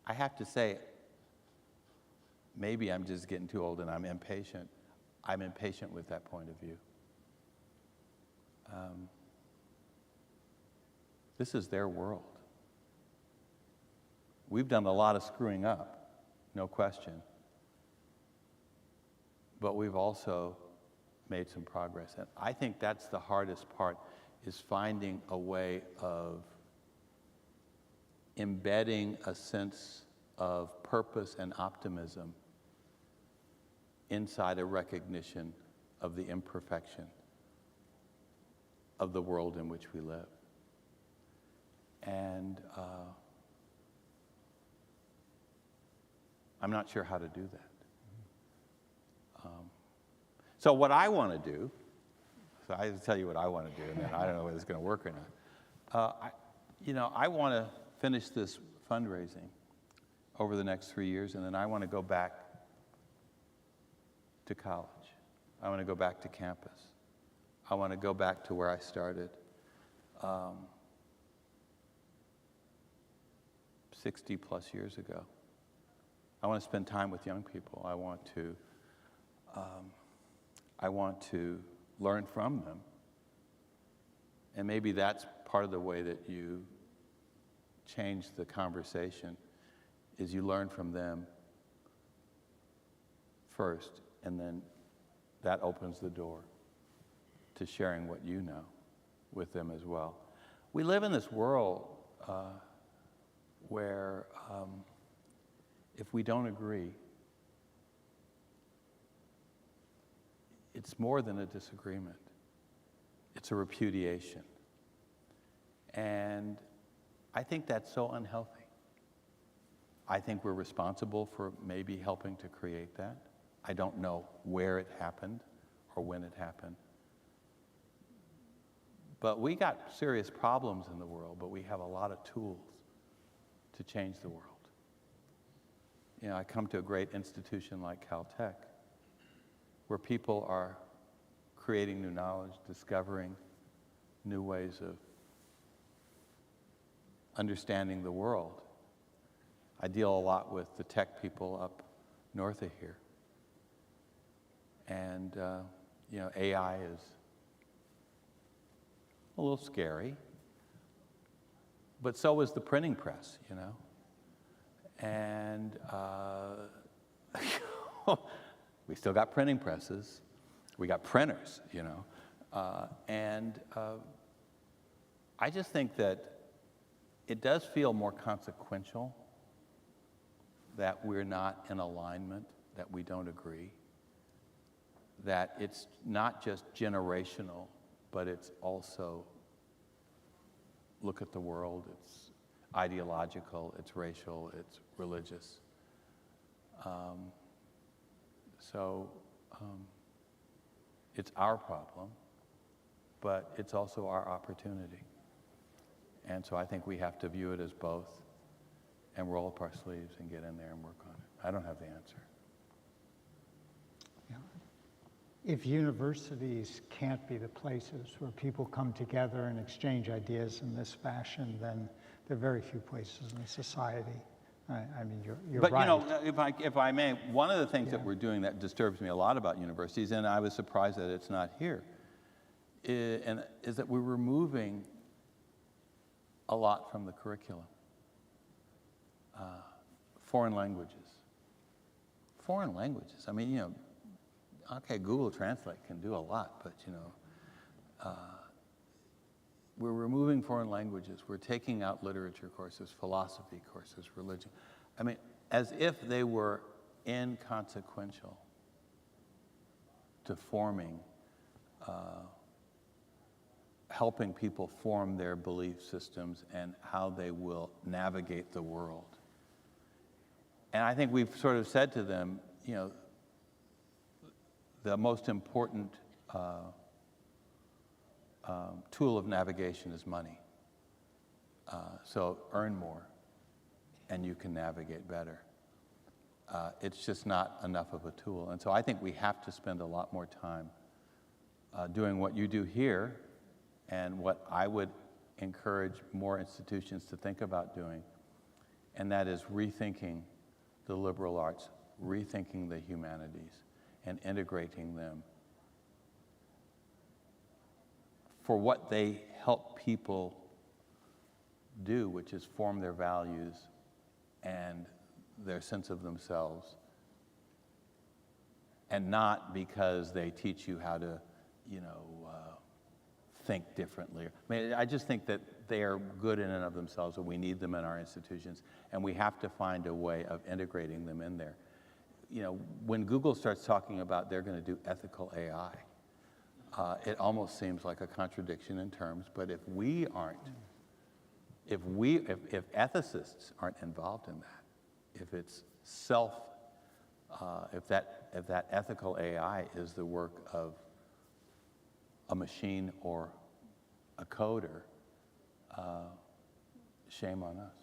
I have to say, maybe I'm just getting too old and I'm impatient. I'm impatient with that point of view. This is their world. We've done a lot of screwing up, no question. But we've also made some progress. And I think that's the hardest part, is finding a way of embedding a sense of purpose and optimism inside a recognition of the imperfection of the world in which we live. And I'm not sure how to do that. So what I want to do, so I tell you what I want to do, and then I don't know whether it's going to work or not. I want to finish this fundraising over the next 3 years, and then I want to go back to college. I want to go back to campus. I want to go back to where I started 60 plus years ago. I want to spend time with young people. I want to learn from them. And maybe that's part of the way that you change the conversation, is you learn from them first, and then that opens the door to sharing what you know with them as well. We live in this world where if we don't agree, it's more than a disagreement. It's a repudiation. And I think that's so unhealthy. I think we're responsible for maybe helping to create that. I don't know where it happened or when it happened. But we got serious problems in the world, but we have a lot of tools to change the world. You know, I come to a great institution like Caltech, where people are creating new knowledge, discovering new ways of understanding the world. I deal a lot with the tech people up north of here. And, you know, AI is a little scary, but so is the printing press, you know. And we still got printing presses. We got printers, you know. I just think that it does feel more consequential that we're not in alignment, that we don't agree, that it's not just generational, but it's also look at the world, it's ideological, it's racial, it's religious. It's our problem, but it's also our opportunity. And so I think we have to view it as both and roll up our sleeves and get in there and work on it. I don't have the answer. Yeah. If universities can't be the places where people come together and exchange ideas in this fashion, then there are very few places in society. I mean, you're but, right. you know, if I may, one of the things that we're doing that disturbs me a lot about universities, and I was surprised that it's not here, is that we're removing a lot from the curriculum. Foreign languages. Foreign languages. I mean, you know, okay, Google Translate can do a lot, but, you know, we're removing foreign languages. We're taking out literature courses, philosophy courses, religion. I mean, as if they were inconsequential to forming, helping people form their belief systems and how they will navigate the world. And I think we've sort of said to them, you know, the most important tool of navigation is money. So earn more, and you can navigate better. It's just not enough of a tool. And so I think we have to spend a lot more time doing what you do here, and what I would encourage more institutions to think about doing, and that is rethinking the liberal arts, rethinking the humanities, and integrating them for what they help people do, which is form their values and their sense of themselves, and not because they teach you how to, you know, think differently. I mean, I just think that they are good in and of themselves, and we need them in our institutions, and we have to find a way of integrating them in there. You know, when Google starts talking about they're going to do ethical AI, it almost seems like a contradiction in terms, but if we aren't, if ethicists aren't involved in that, if it's if that ethical AI is the work of a machine or a coder, shame on us.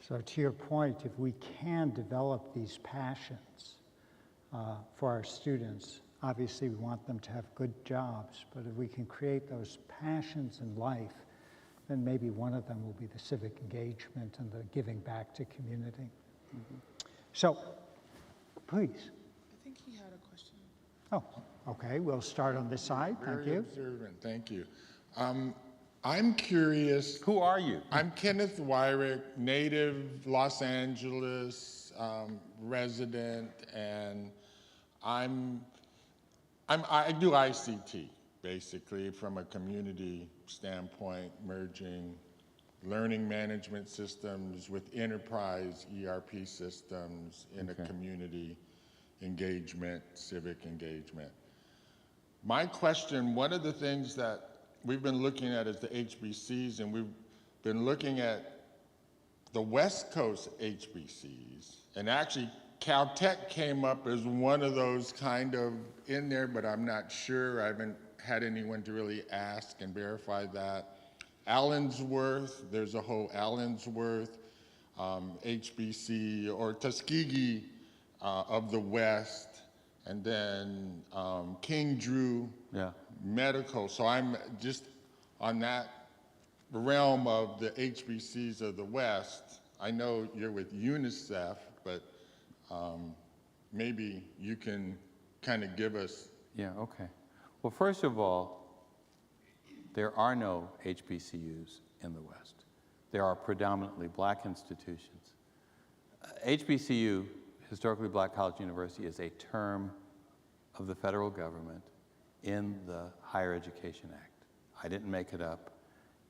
So to your point, if we can develop these passions for our students, obviously we want them to have good jobs, but if we can create those passions in life, then maybe one of them will be the civic engagement and the giving back to community. Mm-hmm. So, please. I think he had a question. Oh, okay, we'll start on this side. Thank you. Very observant, thank you. I'm curious. Who are you? I'm Kenneth Wyrick, native Los Angeles resident, and I do ICT, basically, from a community standpoint, merging learning management systems with enterprise ERP systems in a community. engagement, civic engagement. My question, one of the things that we've been looking at is the HBCs, and we've been looking at the West Coast HBCs, and actually Caltech came up as one of those kind of in there, but I'm not sure. I haven't had anyone to really ask and verify that. Allensworth, there's a whole Allensworth HBC, or Tuskegee of the West, and then King Drew Medical. So I'm just on that realm of the HBCs of the West. I know you're with UNICEF, but maybe you can kind of give us. Yeah, okay. Well, first of all, there are no HBCUs in the West. There are predominantly black institutions. HBCU, Historically Black College University, is a term of the federal government in the Higher Education Act. I didn't make it up.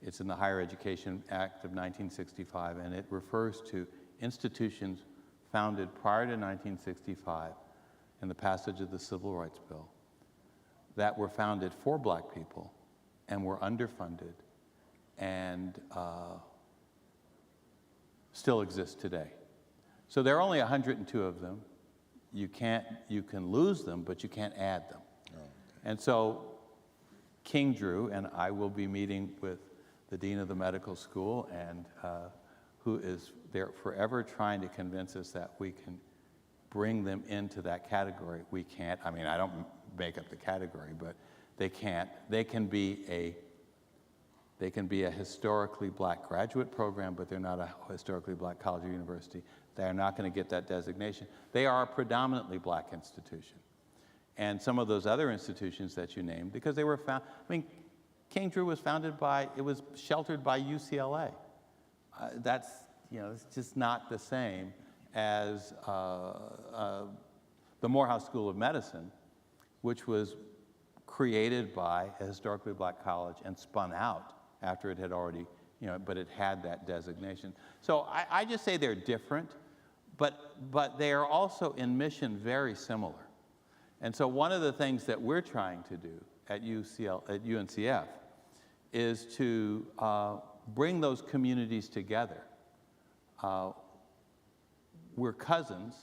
It's in the Higher Education Act of 1965, and it refers to institutions founded prior to 1965 and the passage of the Civil Rights Bill that were founded for black people and were underfunded and still exist today. So there are only 102 of them. You can lose them, but you can't add them. Oh, okay. And so King Drew, and I will be meeting with the dean of the medical school, and who is there forever trying to convince us that we can bring them into that category. We can't. I mean, I don't make up the category, but they can't. They can be a historically black graduate program, but they're not a historically black college or university. They are not going to get that designation. They are a predominantly black institution. And some of those other institutions that you named, because they were found, I mean, King Drew was founded by, it was sheltered by UCLA. That's, it's just not the same as the Morehouse School of Medicine, which was created by a historically black college and spun out after it had already, but it had that designation. So I just say they're different, but they are also in mission very similar. And so one of the things that we're trying to do at UNCF is to bring those communities together. We're cousins,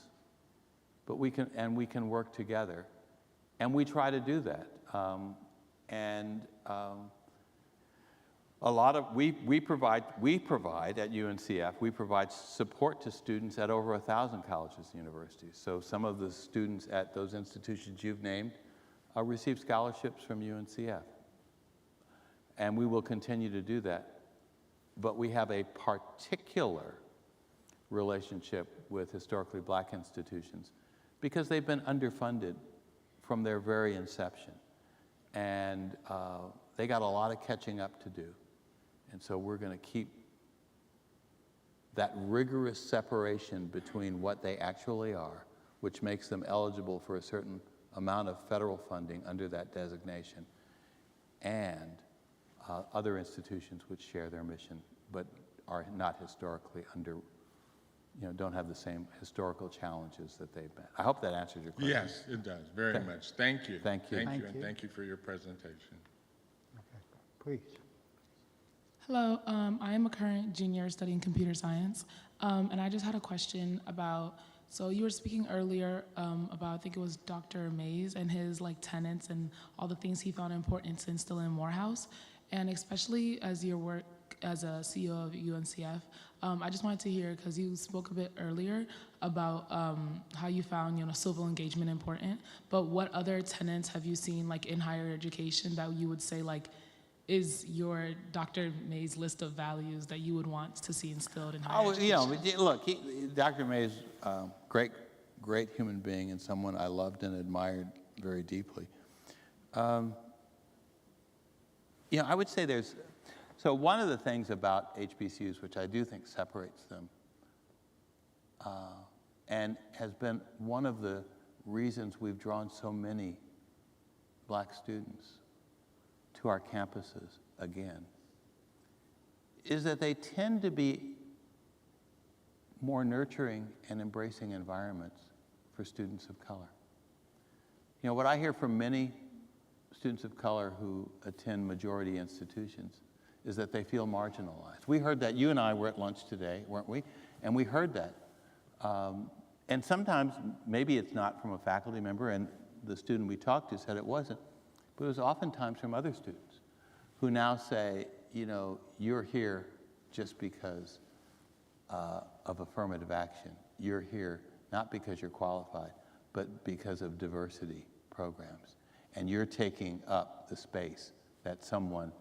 but we can work together, and we try to do that. A lot of we provide at UNCF. We provide support to students at over 1,000 colleges and universities. So some of the students at those institutions you've named receive scholarships from UNCF, and we will continue to do that. But we have a particular relationship with historically black institutions because they've been underfunded from their very inception, and they got a lot of catching up to do. And so we're going to keep that rigorous separation between what they actually are, which makes them eligible for a certain amount of federal funding under that designation, and other institutions which share their mission but are not historically don't have the same historical challenges that they've been. I hope that answers your question. Yes, it does, very much. Thank you. Thank you. Thank you, and thank you for your presentation. Okay, please. Hello, I am a current junior studying computer science, and I just had a question about, so you were speaking earlier about, I think it was Dr. Mays and his tenets and all the things he found important to instill in Morehouse, and especially as your work as a CEO of UNCF, I just wanted to hear, because you spoke a bit earlier about how you found civil engagement important, but what other tenets have you seen in higher education that you would say is your Dr. Mays list of values that you would want to see instilled in higher education? Look, Dr. Mays, great human being and someone I loved and admired very deeply. I would say so one of the things about HBCUs, which I do think separates them, and has been one of the reasons we've drawn so many black students to our campuses again, is that they tend to be more nurturing and embracing environments for for students of color. You know, what I hear from many students of color who attend majority institutions is that they feel marginalized. We heard that. You and I were at lunch today, weren't we? And we heard that. And sometimes, maybe it's not from a faculty member, and the student we talked to said it wasn't, but it was oftentimes from other students who now say, you know, you're here just because of affirmative action. You're here not because you're qualified, but because of diversity programs. And you're taking up the space that someone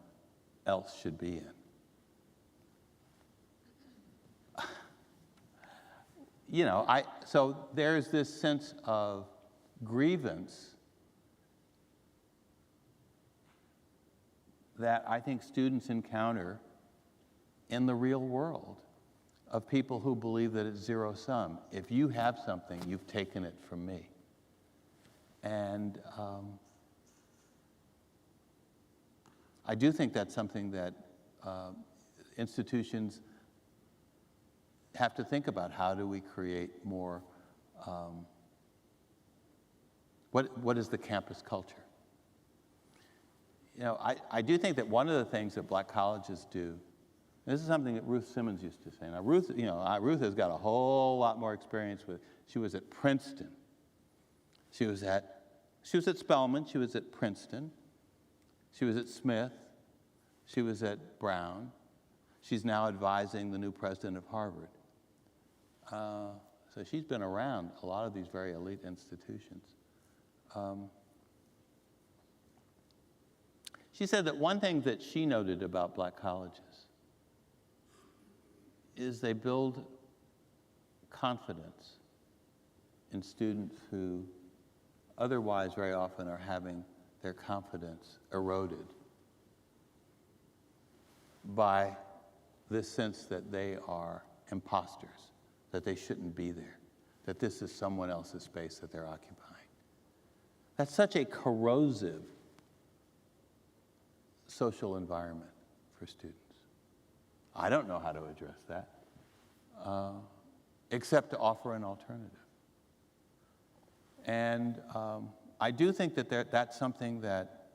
else should be in. You know, so there's this sense of grievance that I think students encounter in the real world of people who believe that it's zero sum. If you have something, you've taken it from me. And I do think that's something that institutions have to think about. How do we create more, what is the campus culture? You know, I do think that one of the things that black colleges do, and this is something that Ruth Simmons used to say. Now, Ruth, you know, Ruth has got a whole lot more experience with. She was at Princeton. She was at Spelman. She was at Princeton. She was at Smith. She was at Brown. She's now advising the new president of Harvard. So she's been around a lot of these very elite institutions. She said that one thing that she noted about black colleges is they build confidence in students who otherwise very often are having their confidence eroded by this sense that they are imposters, that they shouldn't be there, that this is someone else's space that they're occupying. That's such a corrosive social environment for students. I don't know how to address that, except to offer an alternative. And I do think that that's something that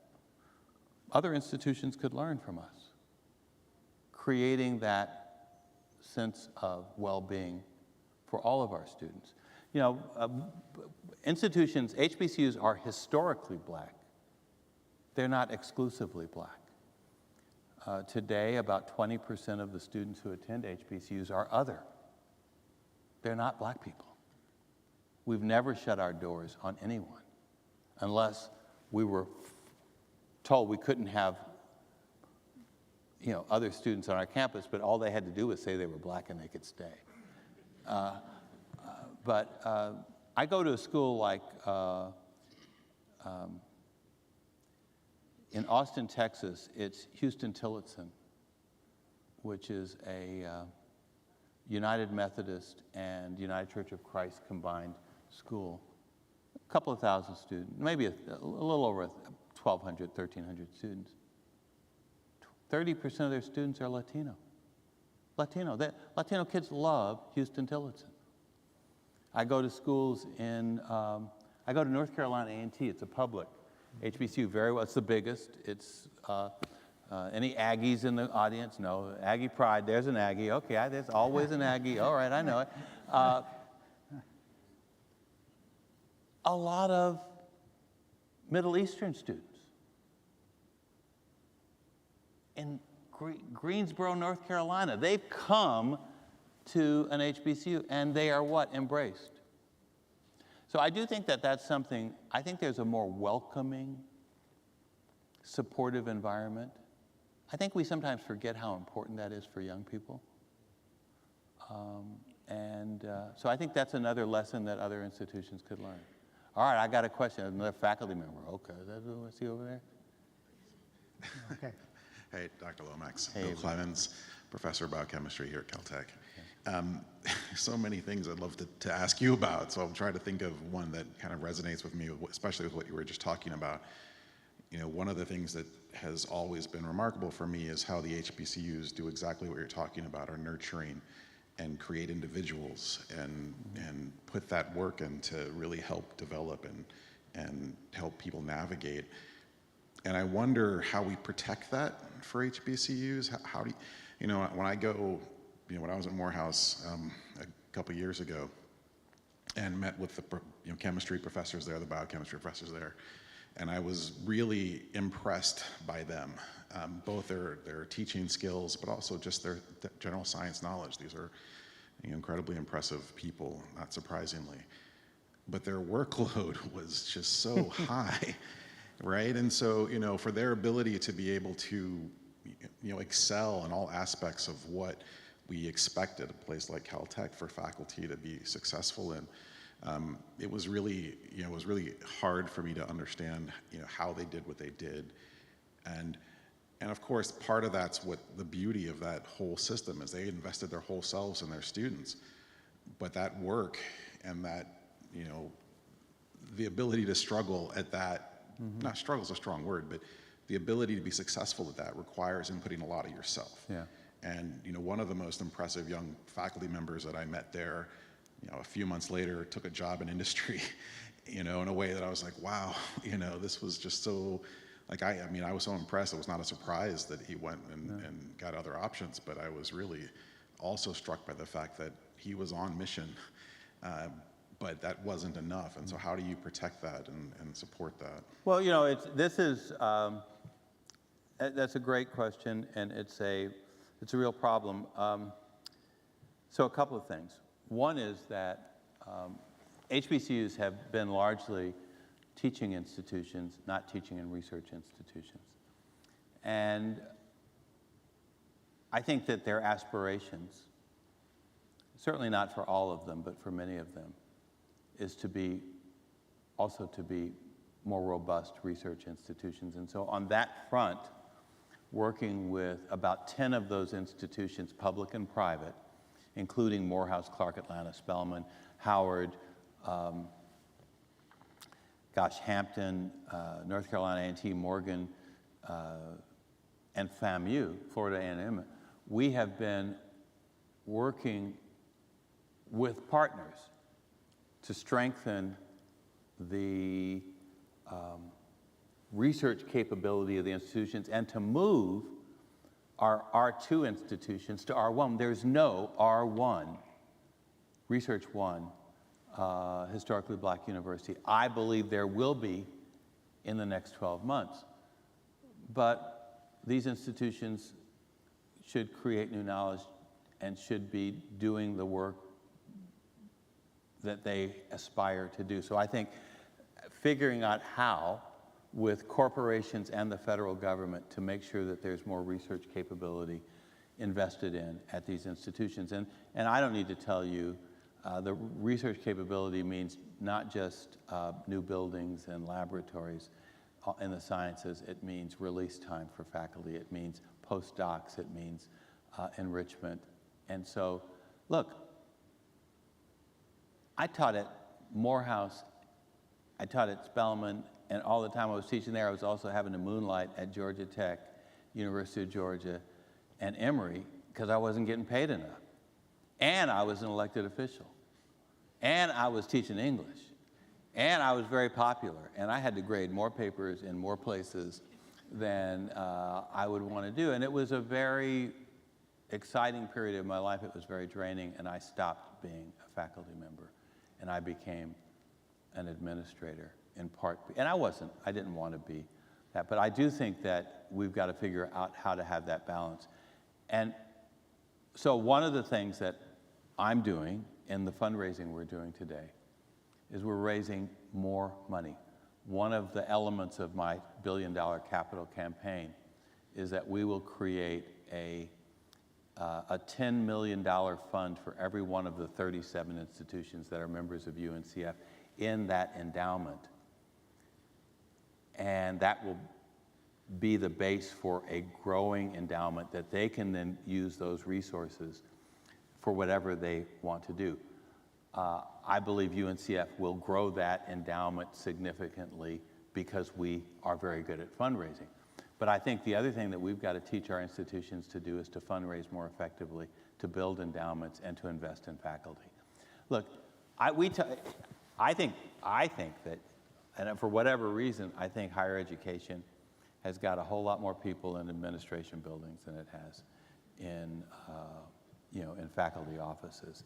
other institutions could learn from us, creating that sense of well-being for all of our students. You know, institutions, HBCUs are historically black. They're not exclusively black. Today, about 20% of the students who attend HBCUs are other. They're not black people. We've never shut our doors on anyone unless we were told we couldn't have, you know, other students on our campus, but all they had to do was say they were black and they could stay. But I go to a school like in Austin, Texas, it's Houston-Tillotson, which is a United Methodist and United Church of Christ combined school. A couple of thousand students, maybe a little over 1,200, 1,300 students. 30% of their students are Latino. Latino kids love Houston-Tillotson. I go to schools in, I go to North Carolina A&T. It's a public HBCU, very well. It's the biggest. It's, any Aggies in the audience? No. Aggie pride. There's an Aggie. Okay, there's always an Aggie. All right, I know it. A lot of Middle Eastern students. In Greensboro, North Carolina, they've come to an HBCU, and they are what? Embraced. So I do think that that's something, I think there's a more welcoming, supportive environment. I think we sometimes forget how important that is for young people. So I think that's another lesson that other institutions could learn. All right, I got a question, another faculty member. Okay, that's what I see over there. Okay. Hey, Dr. Lomax. Hey, Bill Clemens, professor of biochemistry here at Caltech. So many things I'd love to ask you about, so I'm trying to think of one that kind of resonates with me, especially with what you were just talking about. You know, one of the things that has always been remarkable for me is how the HBCUs do exactly what you're talking about, are nurturing and create individuals and put that work in to really help develop and help people navigate. And I wonder how we protect that for HBCUs. How do you know, when I go, when I was at Morehouse a couple years ago and met with the chemistry professors there, the biochemistry professors there, and I was really impressed by them, both their teaching skills, but also just their general science knowledge. These are incredibly impressive people, not surprisingly. But their workload was just so high, right? And so, for their ability to be able to, excel in all aspects of what we expect at a place like Caltech for faculty to be successful in, it was really, hard for me to understand, how they did what they did. And of course, part of that's what the beauty of that whole system is. They invested their whole selves in their students. But that work and that, the ability to struggle at that, not struggle is a strong word, but the ability to be successful at that requires inputting a lot of yourself. Yeah. And, one of the most impressive young faculty members that I met there, a few months later took a job in industry, in a way that I was like, wow, this was just so, like, I was so impressed. It was not a surprise that he went and got other options, but I was really also struck by the fact that he was on mission, but that wasn't enough. And so how do you protect that and support that? Well, that's a great question, and it's a real problem. So a couple of things. One is that HBCUs have been largely teaching institutions, not teaching and research institutions. And I think that their aspirations, certainly not for all of them, but for many of them, is to be more robust research institutions. And so on that front, working with about 10 of those institutions, public and private, including Morehouse, Clark Atlanta, Spelman, Howard, Hampton, North Carolina A&T, Morgan, and FAMU, Florida A&M, we have been working with partners to strengthen the research capability of the institutions and to move our R2 institutions to R1. There's no R1, Research 1, historically black university. I believe there will be in the next 12 months. But these institutions should create new knowledge and should be doing the work that they aspire to do. So I think figuring out how, with corporations and the federal government, to make sure that there's more research capability invested in at these institutions. And I don't need to tell you, the research capability means not just new buildings and laboratories in the sciences. It means release time for faculty. It means postdocs. It means enrichment. And so, look, I taught at Morehouse, I taught at Spelman, and all the time I was teaching there, I was also having to moonlight at Georgia Tech, University of Georgia, and Emory, because I wasn't getting paid enough. And I was an elected official. And I was teaching English. And I was very popular. And I had to grade more papers in more places than I would want to do. And it was a very exciting period of my life. It was very draining, and I stopped being a faculty member. And I became an administrator in part. And I didn't want to be that. But I do think that we've got to figure out how to have that balance. And so one of the things that I'm doing in the fundraising we're doing today is we're raising more money. One of the elements of my billion-dollar capital campaign is that we will create a $10 million fund for every one of the 37 institutions that are members of UNCF in that endowment. And that will be the base for a growing endowment that they can then use those resources for whatever they want to do. I believe UNCF will grow that endowment significantly because we are very good at fundraising. But I think the other thing that we've got to teach our institutions to do is to fundraise more effectively to build endowments and to invest in faculty. Look, I think that, and for whatever reason, I think higher education has got a whole lot more people in administration buildings than it has in, in faculty offices.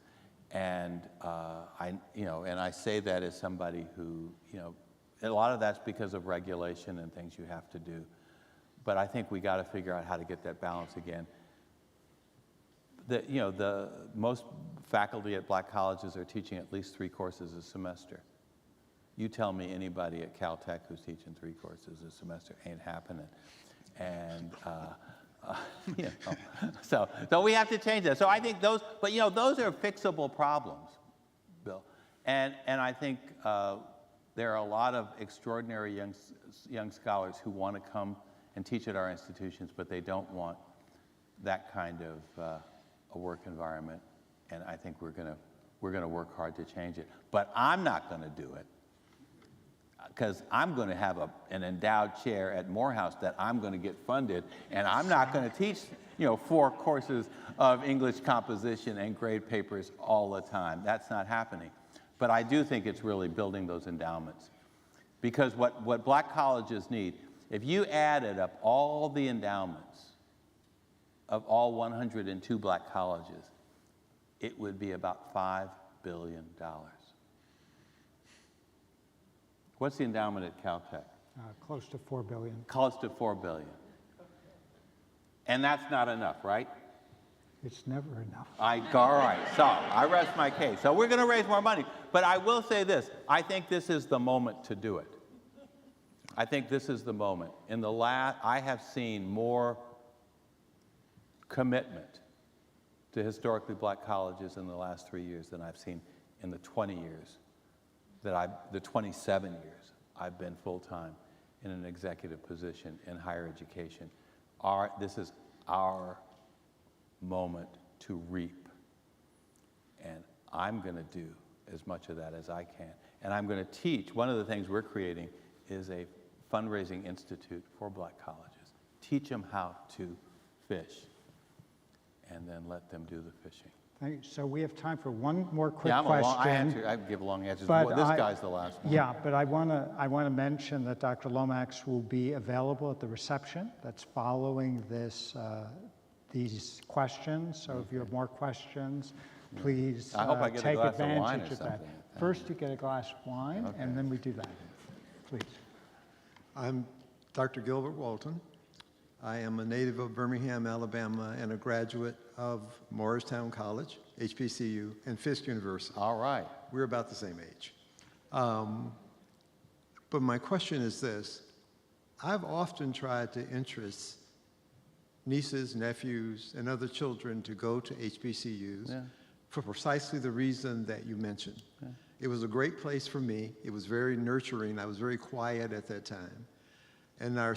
And I say that as somebody who, a lot of that's because of regulation and things you have to do. But I think we got to figure out how to get that balance again. The most faculty at black colleges are teaching at least 3 courses a semester. You tell me anybody at Caltech who's teaching 3 courses a semester, ain't happening. And so we have to change that. So I think those are fixable problems, Bill. And I think there are a lot of extraordinary young scholars who want to come and teach at our institutions, but they don't want that kind of a work environment. And I think we're gonna work hard to change it. But I'm not gonna do it, because I'm going to have an endowed chair at Morehouse that I'm going to get funded, and I'm not going to teach 4 courses of English composition and grade papers all the time. That's not happening. But I do think it's really building those endowments, because what black colleges need, if you added up all the endowments of all 102 black colleges, it would be about $5 billion. What's the endowment at Caltech? Close to $4 billion. Close to $4 billion. And that's not enough, right? It's never enough. All right, so I rest my case. So we're going to raise more money. But I will say this, I think this is the moment to do it. I think this is the moment. I have seen more commitment to historically black colleges in the last 3 years than I've seen in the 20 years. The 27 years I've been full-time in an executive position in higher education. This is our moment to reap. And I'm going to do as much of that as I can. And I'm going to teach. One of the things we're creating is a fundraising institute for black colleges. Teach them how to fish, and then let them do the fishing. Thank you. So we have time for one more quick Yeah, question. I give long answers. But This guy's the last one. Yeah, but I want to mention that Dr. Lomax will be available at the reception that's following these questions. So if you have more questions, please I hope I get a take glass of wine or advantage of that. something. First, you get a glass of wine, Okay. and then we do that. Please. I'm Dr. Gilbert Walton. I am a native of Birmingham, Alabama, and a graduate of Morristown College, HBCU, and Fisk University. All right. We're about the same age. But my question is this. I've often tried to interest nieces, nephews, and other children to go to HBCUs for precisely the reason that you mentioned. Yeah. It was a great place for me. It was very nurturing. I was very quiet at that time. And our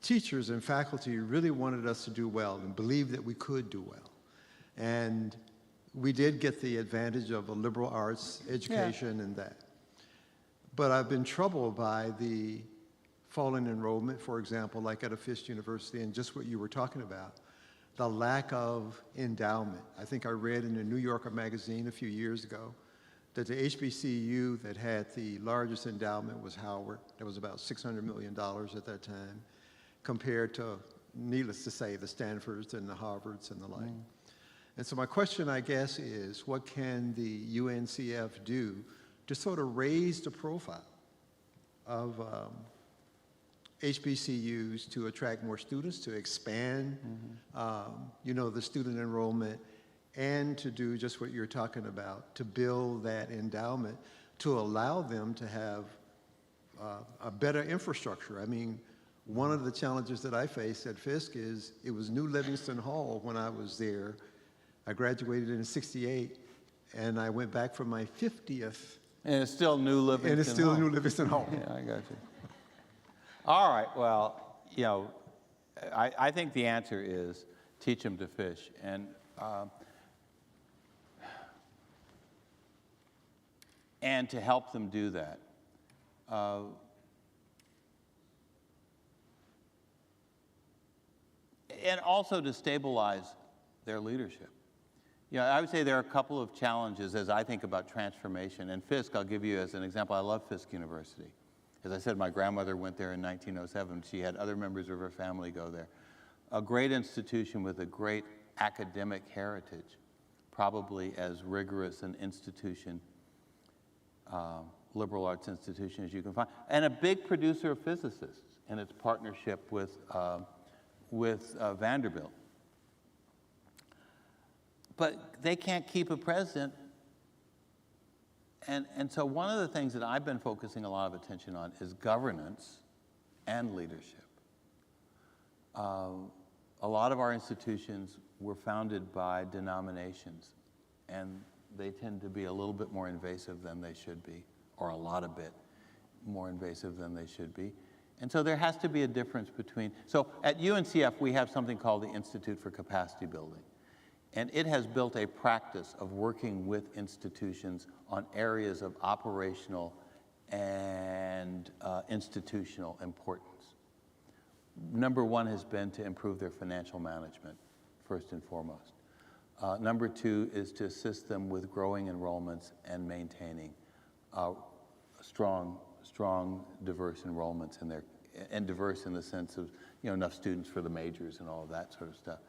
teachers and faculty really wanted us to do well and believed that we could do well. And we did get the advantage of a liberal arts education and that. But I've been troubled by the falling enrollment, for example, like at a Fisk University, and just what you were talking about, the lack of endowment. I think I read in the New Yorker magazine a few years ago that the HBCU that had the largest endowment was Howard. There was about $600 million at that time, compared to, needless to say, the Stanfords and the Harvards and the like. And so my question, I guess, is what can the UNCF do to sort of raise the profile of HBCUs to attract more students, to expand, the student enrollment, and to do just what you're talking about, to build that endowment, to allow them to have a better infrastructure. I mean, one of the challenges that I faced at Fisk is it was New Livingston Hall when I was there. I graduated in '68, and I went back for my 50th. And it's still New Livingston And it's still Hall. New Livingston Hall. Yeah, I got you. All right, well, I think the answer is teach them to fish. And to help them do that, and also to stabilize their leadership. Yeah, I would say there are a couple of challenges as I think about transformation. And Fisk, I'll give you as an example. I love Fisk University. As I said, my grandmother went there in 1907. She had other members of her family go there. A great institution with a great academic heritage, probably as rigorous an institution, liberal arts institution as you can find, and a big producer of physicists in its partnership with Vanderbilt. But they can't keep a president. And so one of the things that I've been focusing a lot of attention on is governance and leadership. A lot of our institutions were founded by denominations, and they tend to be a little bit more invasive than they should be, or a lot of bit more invasive than they should be. And so there has to be a difference between, so at UNCF we have something called the Institute for Capacity Building. And it has built a practice of working with institutions on areas of operational and institutional importance. Number one has been to improve their financial management, first and foremost. Number two is to assist them with growing enrollments and maintaining strong, diverse enrollments in their, and diverse in the sense of, enough students for the majors and all of that sort of stuff.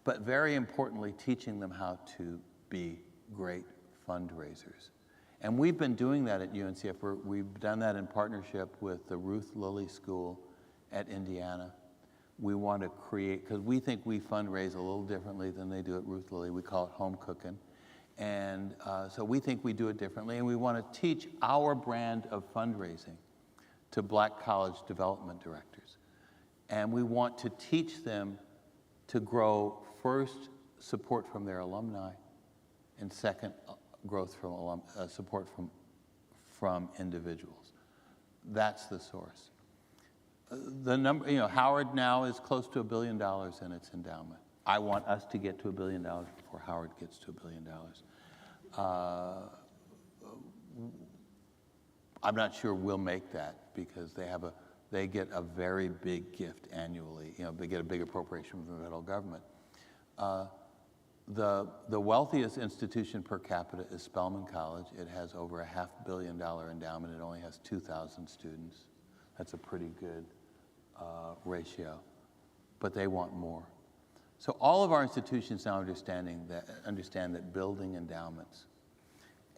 But very importantly, teaching them how to be great fundraisers. And we've been doing that at UNCF. We've done that in partnership with the Ruth Lilly School at Indiana. We want to create, because we think we fundraise a little differently than they do at Ruth Lilly. We call it home cooking. And so we think we do it differently, and we want to teach our brand of fundraising to Black college development directors. And we want to teach them to grow, first, support from their alumni, and second, growth from support from individuals. That's the source. The number, Howard now is close to $1 billion in its endowment. I want us to get to $1 billion before Howard gets to $1 billion. I'm not sure we'll make that because they get a very big gift annually. They get a big appropriation from the federal government. The wealthiest institution per capita is Spelman College. It has over a $500 million endowment. It only has 2,000 students. That's a pretty good ratio, but they want more. So all of our institutions now understand that building endowments,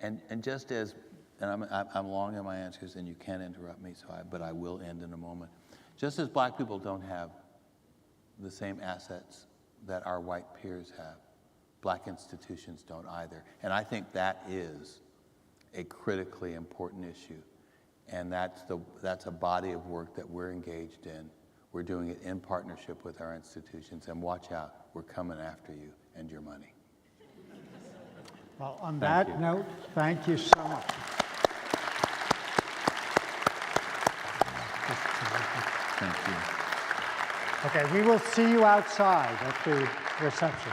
and just as, and I'm long in my answers, and you can't interrupt me, but I will end in a moment. Just as Black people don't have the same assets that our white peers have, Black institutions don't either. And I think that is a critically important issue. And that's a body of work that we're engaged in. We're doing it in partnership with our institutions. And watch out, we're coming after you and your money. Well, on that note, thank you so much. Thank you. Okay, we will see you outside at the reception.